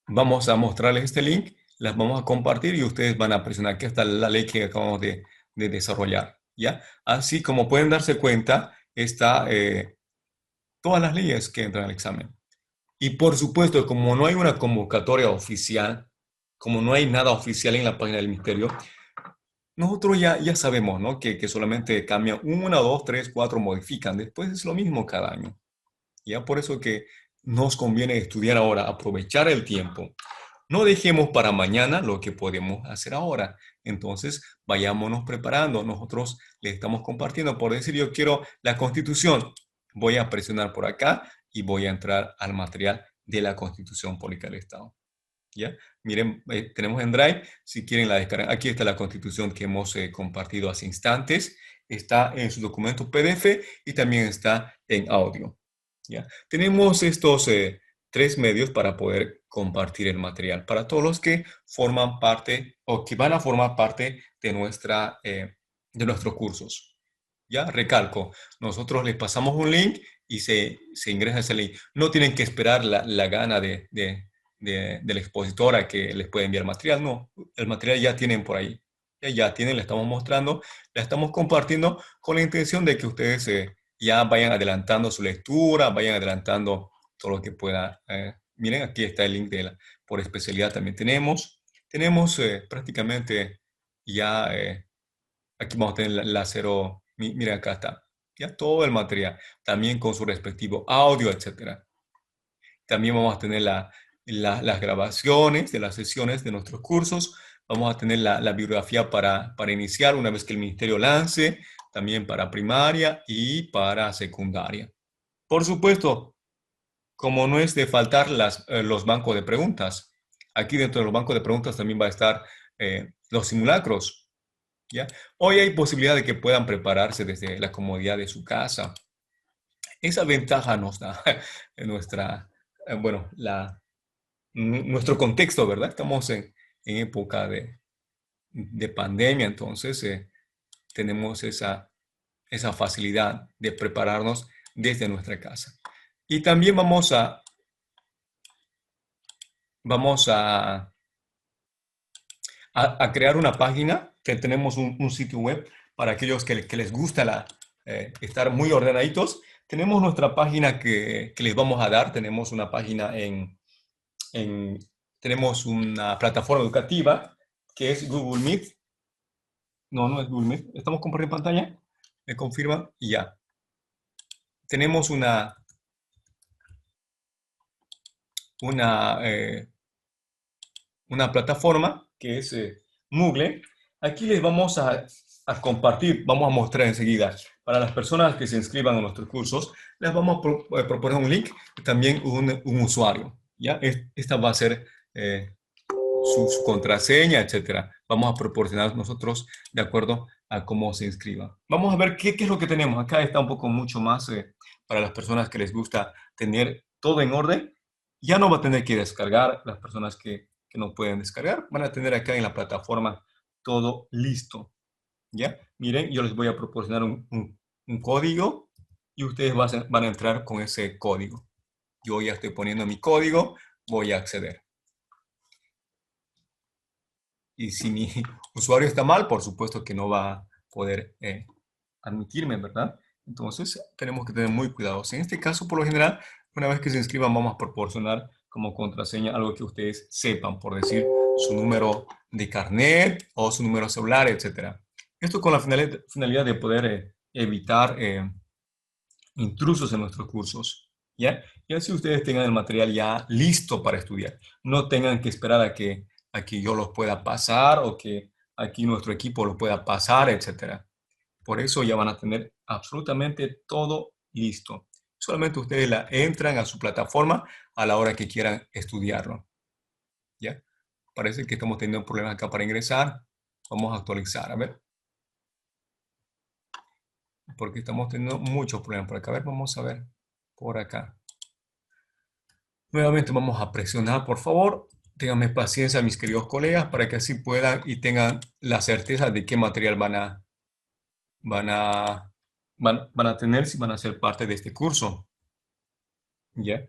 S1: vamos a mostrarles este link, las vamos a compartir y ustedes van a presionar. Aquí está la ley que acabamos de desarrollar. ¿Ya? Así como pueden darse cuenta, está todas las leyes que entran al examen. Y por supuesto, como no hay una convocatoria oficial, como no hay nada oficial en la página del ministerio, nosotros ya sabemos, ¿no? Que solamente cambian una, dos, tres, cuatro, modifican. Después es lo mismo cada año. Ya por eso que nos conviene estudiar ahora, aprovechar el tiempo. No dejemos para mañana lo que podemos hacer ahora. Entonces, vayámonos preparando. Nosotros le estamos compartiendo. Por decir, yo quiero la Constitución. Voy a presionar por acá y voy a entrar al material de la Constitución Política del Estado. ¿Ya? Miren, tenemos en Drive, si quieren la descargan. Aquí está la Constitución que hemos compartido hace instantes. Está en su documento PDF y también está en audio. ¿Ya? Tenemos estos tres medios para poder compartir el material para todos los que forman parte o que van a formar parte de nuestros cursos. Ya, recalco, nosotros les pasamos un link y se ingresa ese link. No tienen que esperar la gana del expositor a que les pueda enviar material, no, el material ya tienen por ahí. Ya tienen, le estamos mostrando, la estamos compartiendo con la intención de que ustedes ya vayan adelantando su lectura, vayan adelantando todo lo que pueda. Miren, aquí está el link por especialidad también tenemos prácticamente ya, aquí vamos a tener la cero, miren acá está, ya todo el material, también con su respectivo audio, etcétera. También vamos a tener las grabaciones de las sesiones de nuestros cursos. Vamos a tener la bibliografía para iniciar una vez que el ministerio lance, también para primaria y para secundaria. Por supuesto, como no es de faltar los bancos de preguntas, aquí dentro de los bancos de preguntas también va a estar los simulacros. ¿Ya? Hoy hay posibilidad de que puedan prepararse desde la comodidad de su casa. Esa ventaja nos da nuestra, bueno, nuestro contexto, ¿verdad? Estamos en época de pandemia, entonces tenemos esa facilidad de prepararnos desde nuestra casa. Y también vamos a crear una página, que tenemos un sitio web para aquellos que les gusta estar muy ordenaditos. Tenemos nuestra página que les vamos a dar, tenemos una página en, tenemos una plataforma educativa que es Google Meet. No, no es Google Meet. Estamos compartiendo pantalla. Me confirma y ya. Tenemos una, eh, una plataforma que es Moodle. Aquí les vamos a compartir, vamos a mostrar enseguida. Para las personas que se inscriban a nuestros cursos, les vamos a proponer un link y también un usuario. ¿Ya? Esta va a ser su contraseña, etcétera. Vamos a proporcionar nosotros de acuerdo a cómo se inscriba. Vamos a ver qué es lo que tenemos. Acá está un poco mucho más para las personas que les gusta tener todo en orden. Ya no va a tener que descargar, las personas que no pueden descargar, van a tener acá en la plataforma todo listo. ¿Ya? Miren, yo les voy a proporcionar un código y ustedes van a entrar con ese código. Yo ya estoy poniendo mi código, voy a acceder. Y si mi usuario está mal, por supuesto que no va a poder admitirme, ¿verdad? Entonces tenemos que tener muy cuidados. En este caso, por lo general, una vez que se inscriban, vamos a proporcionar como contraseña algo que ustedes sepan, por decir su número de carnet o su número celular, etc. Esto con la finalidad de poder evitar intrusos en nuestros cursos, ¿ya? Y así ustedes tengan el material ya listo para estudiar. No tengan que esperar a que yo los pueda pasar o que aquí nuestro equipo los pueda pasar, etc. Por eso ya van a tener absolutamente todo listo. Solamente ustedes entran a su plataforma a la hora que quieran estudiarlo, ¿ya? Parece que estamos teniendo problemas acá para ingresar. Vamos a actualizar, a ver. Porque estamos teniendo muchos problemas por acá. A ver, vamos a ver por acá. Nuevamente vamos a presionar, por favor. Ténganme paciencia, mis queridos colegas, para que así puedan y tengan la certeza de qué material van a tener si van a ser parte de este curso. ¿Ya?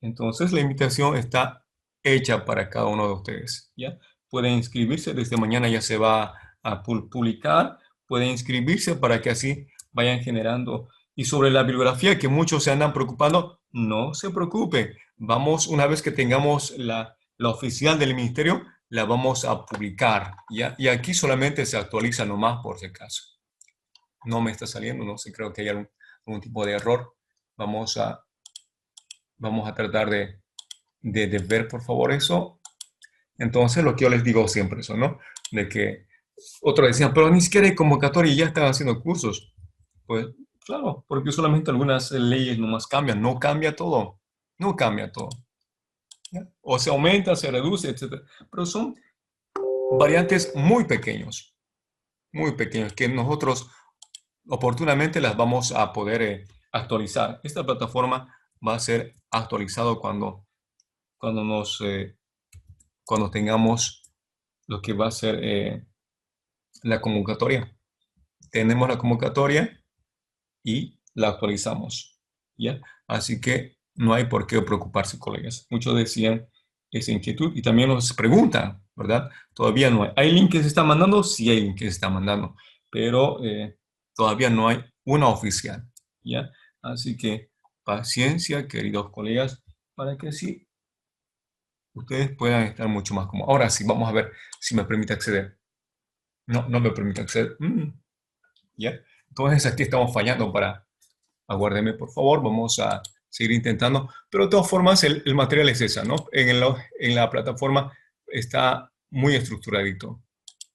S1: Entonces, la invitación está hecha para cada uno de ustedes. ¿Ya? Pueden inscribirse, desde mañana ya se va a publicar. Pueden inscribirse para que así vayan generando. Y sobre la bibliografía, que muchos se andan preocupando, no se preocupen. Vamos, una vez que tengamos la oficial del ministerio, la vamos a publicar. ¿Ya? Y aquí solamente se actualiza nomás por si acaso. No me está saliendo, no sé, creo que hay algún tipo de error. Vamos a tratar de ver, por favor, eso. Entonces, lo que yo les digo siempre eso, ¿no? De que otros decían, pero ni siquiera hay convocatoria y ya están haciendo cursos. Pues, claro, porque solamente algunas leyes nomás cambian, no cambia todo. No cambia todo. ¿Ya? O se aumenta, se reduce, etc. Pero son variantes muy pequeños, que nosotros oportunamente las vamos a poder actualizar. Esta plataforma va a ser actualizado cuando cuando tengamos lo que va a ser la convocatoria. Tenemos la convocatoria y la actualizamos, ¿ya? Así que no hay por qué preocuparse, colegas. Muchos decían esa inquietud y también nos preguntan, ¿verdad? Todavía no hay. ¿Hay link que se está mandando? Sí hay link que se está mandando, pero todavía no hay una oficial, ¿ya? Así que paciencia, queridos colegas, para que sí ustedes puedan estar mucho más cómodos. Ahora sí, vamos a ver si me permite acceder. No, no me permite acceder. ¿Ya? Entonces aquí estamos fallando aguárdeme por favor, vamos a seguir intentando. Pero de todas formas, el material es esa, ¿no? En la plataforma está muy estructuradito,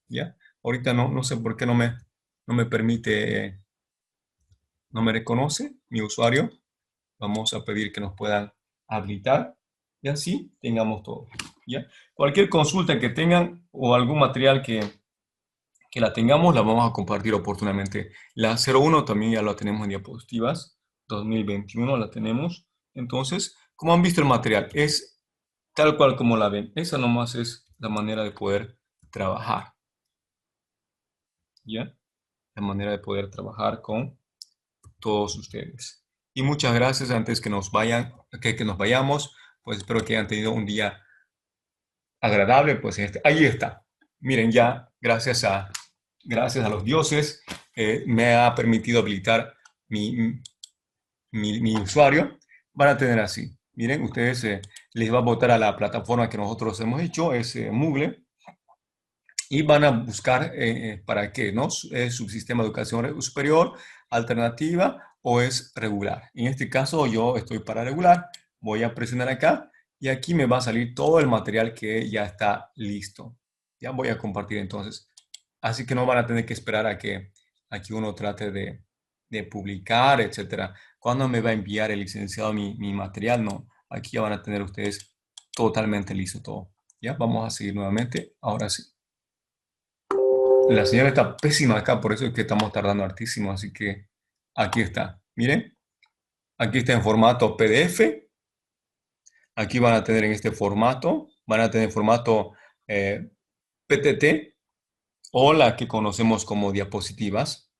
S1: ¿ya? Ahorita no sé por qué no me permite, no me reconoce mi usuario. Vamos a pedir que nos puedan habilitar y así tengamos todo, ¿ya? Cualquier consulta que tengan o algún material que la tengamos, la vamos a compartir oportunamente. La 01 también ya la tenemos en diapositivas, 2021 la tenemos. Entonces, como han visto el material, es tal cual como la ven. Esa nomás es la manera de poder trabajar, ¿ya? La manera de poder trabajar con todos ustedes. Y muchas gracias antes que que nos vayamos, pues espero que hayan tenido un día agradable, pues ahí está. Miren, ya gracias a los dioses me ha permitido habilitar mi usuario. Van a tener así. Miren, ustedes les va a botar a la plataforma que nosotros hemos hecho, es Moodle, y van a buscar para qué, ¿no? ¿Es subsistema de educación superior, alternativa o es regular? En este caso yo estoy para regular, voy a presionar acá y aquí me va a salir todo el material que ya está listo. Ya voy a compartir entonces. Así que no van a tener que esperar a que uno trate de publicar, etcétera. ¿Cuándo me va a enviar el licenciado mi material? No, aquí ya van a tener ustedes totalmente listo todo. Ya, vamos a seguir nuevamente. Ahora sí. La señal está pésima acá, por eso es que estamos tardando hartísimo. Así que aquí está. Miren, aquí está en formato PDF. Aquí van a tener en este formato, van a tener formato PTT o la que conocemos como diapositivas.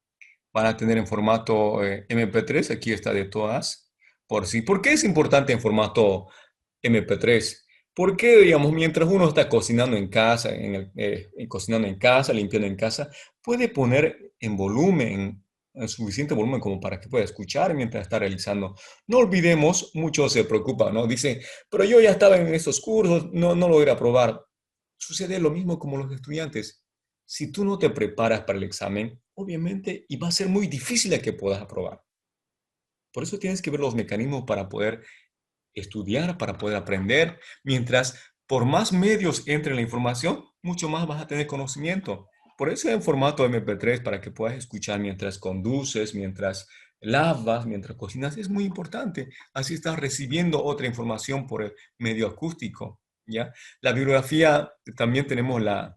S1: Van a tener en formato MP3. Aquí está de todas. ¿Por qué es importante en formato MP3? Porque, digamos, mientras uno está cocinando en casa, cocinando en casa, limpiando en casa, puede poner en volumen suficiente volumen como para que pueda escuchar mientras está realizando. No olvidemos, muchos se preocupan, ¿no? Dicen, pero yo ya estaba en estos cursos, no lo voy a aprobar. Sucede lo mismo como los estudiantes. Si tú no te preparas para el examen, obviamente, y va a ser muy difícil de que puedas aprobar. Por eso tienes que ver los mecanismos para poder estudiar, para poder aprender, mientras por más medios entre la información, mucho más vas a tener conocimiento. Por eso en formato MP3 para que puedas escuchar mientras conduces, mientras lavas, mientras cocinas, es muy importante. Así estás recibiendo otra información por el medio acústico, ¿ya? La bibliografía, también tenemos la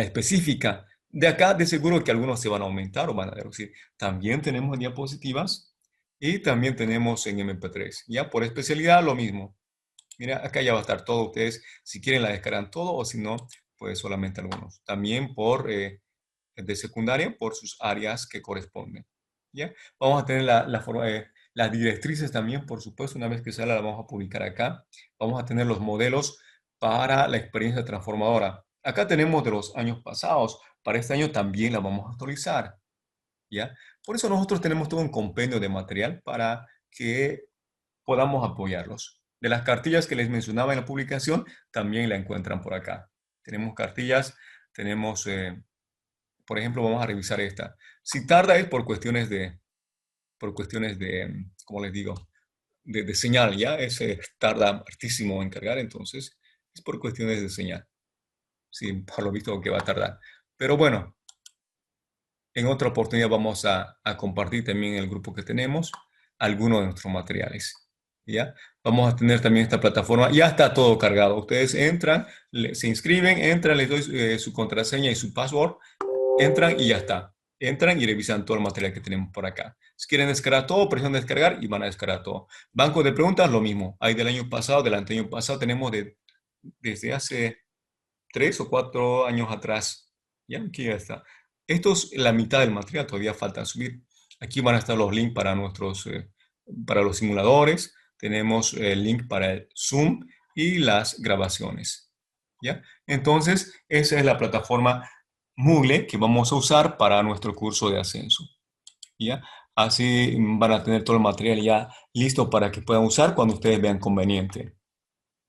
S1: específica. De acá, de seguro que algunos se van a aumentar o van a reducir. También tenemos diapositivas y también tenemos en MP3. Ya por especialidad, lo mismo. Mira, acá ya va a estar todo. Ustedes, si quieren, la descargan todo o si no, pues solamente algunos. También por de secundaria, por sus áreas que corresponden. ¿Ya? Vamos a tener las directrices también, por supuesto, una vez que salga, la vamos a publicar acá. Vamos a tener los modelos para la experiencia transformadora. Acá tenemos de los años pasados. Para este año también la vamos a actualizar. ¿Ya? Por eso nosotros tenemos todo un compendio de material para que podamos apoyarlos. De las cartillas que les mencionaba en la publicación, también la encuentran por acá. Tenemos cartillas, tenemos, por ejemplo, vamos a revisar esta. Si tarda es por cuestiones de, ¿cómo les digo? De señal, ¿ya? Ese tarda hartísimo en cargar, entonces es por cuestiones de señal. Sí, por lo visto que va a tardar. Pero bueno, en otra oportunidad vamos a compartir también en el grupo que tenemos algunos de nuestros materiales. ¿Ya? Vamos a tener también esta plataforma. Ya está todo cargado. Ustedes entran, se inscriben, entran, les doy su contraseña y su password, entran y ya está. Entran y revisan todo el material que tenemos por acá. Si quieren descargar todo, presionan descargar y van a descargar todo. Banco de preguntas, lo mismo. Hay del año pasado, del anteaño pasado, tenemos desde hace 3 o 4 años atrás. Ya, aquí ya está. Esto es la mitad del material, todavía falta subir. Aquí van a estar los links para los simuladores. Tenemos el link para el Zoom y las grabaciones. ¿Ya? Entonces, esa es la plataforma Moodle que vamos a usar para nuestro curso de ascenso. ¿Ya? Así van a tener todo el material ya listo para que puedan usar cuando ustedes vean conveniente.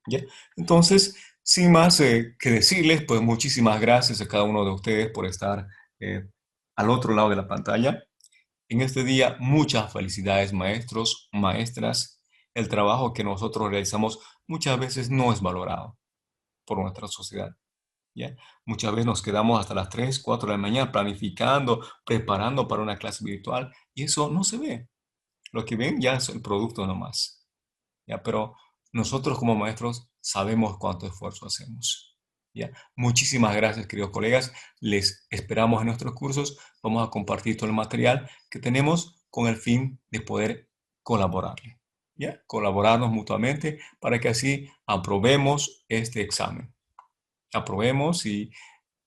S1: ¿Ya? Entonces, sin más que decirles, pues muchísimas gracias a cada uno de ustedes por estar eh, al otro lado de la pantalla. En este día, muchas felicidades, maestros, maestras. El trabajo que nosotros realizamos muchas veces no es valorado por nuestra sociedad. ¿Ya? Muchas veces nos quedamos hasta las 3, 4 de la mañana planificando, preparando para una clase virtual y eso no se ve. Lo que ven ya es el producto nomás. ¿Ya? Pero nosotros como maestros sabemos cuánto esfuerzo hacemos. ¿Ya? Muchísimas gracias, queridos colegas. Les esperamos en nuestros cursos. Vamos a compartir todo el material que tenemos con el fin de poder colaborarle. ¿Ya? Colaborarnos mutuamente para que así aprobemos este examen. Aprobemos y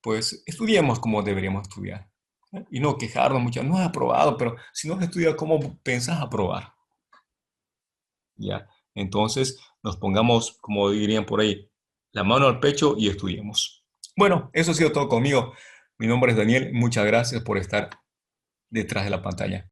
S1: pues estudiemos como deberíamos estudiar. ¿Ya? Y no quejarnos mucho. No he aprobado, pero si no has estudiado, ¿cómo pensás aprobar? ¿Ya? Entonces, nos pongamos, como dirían por ahí, la mano al pecho y estudiemos. Bueno, eso ha sido todo conmigo. Mi nombre es Daniel. Muchas gracias por estar detrás de la pantalla.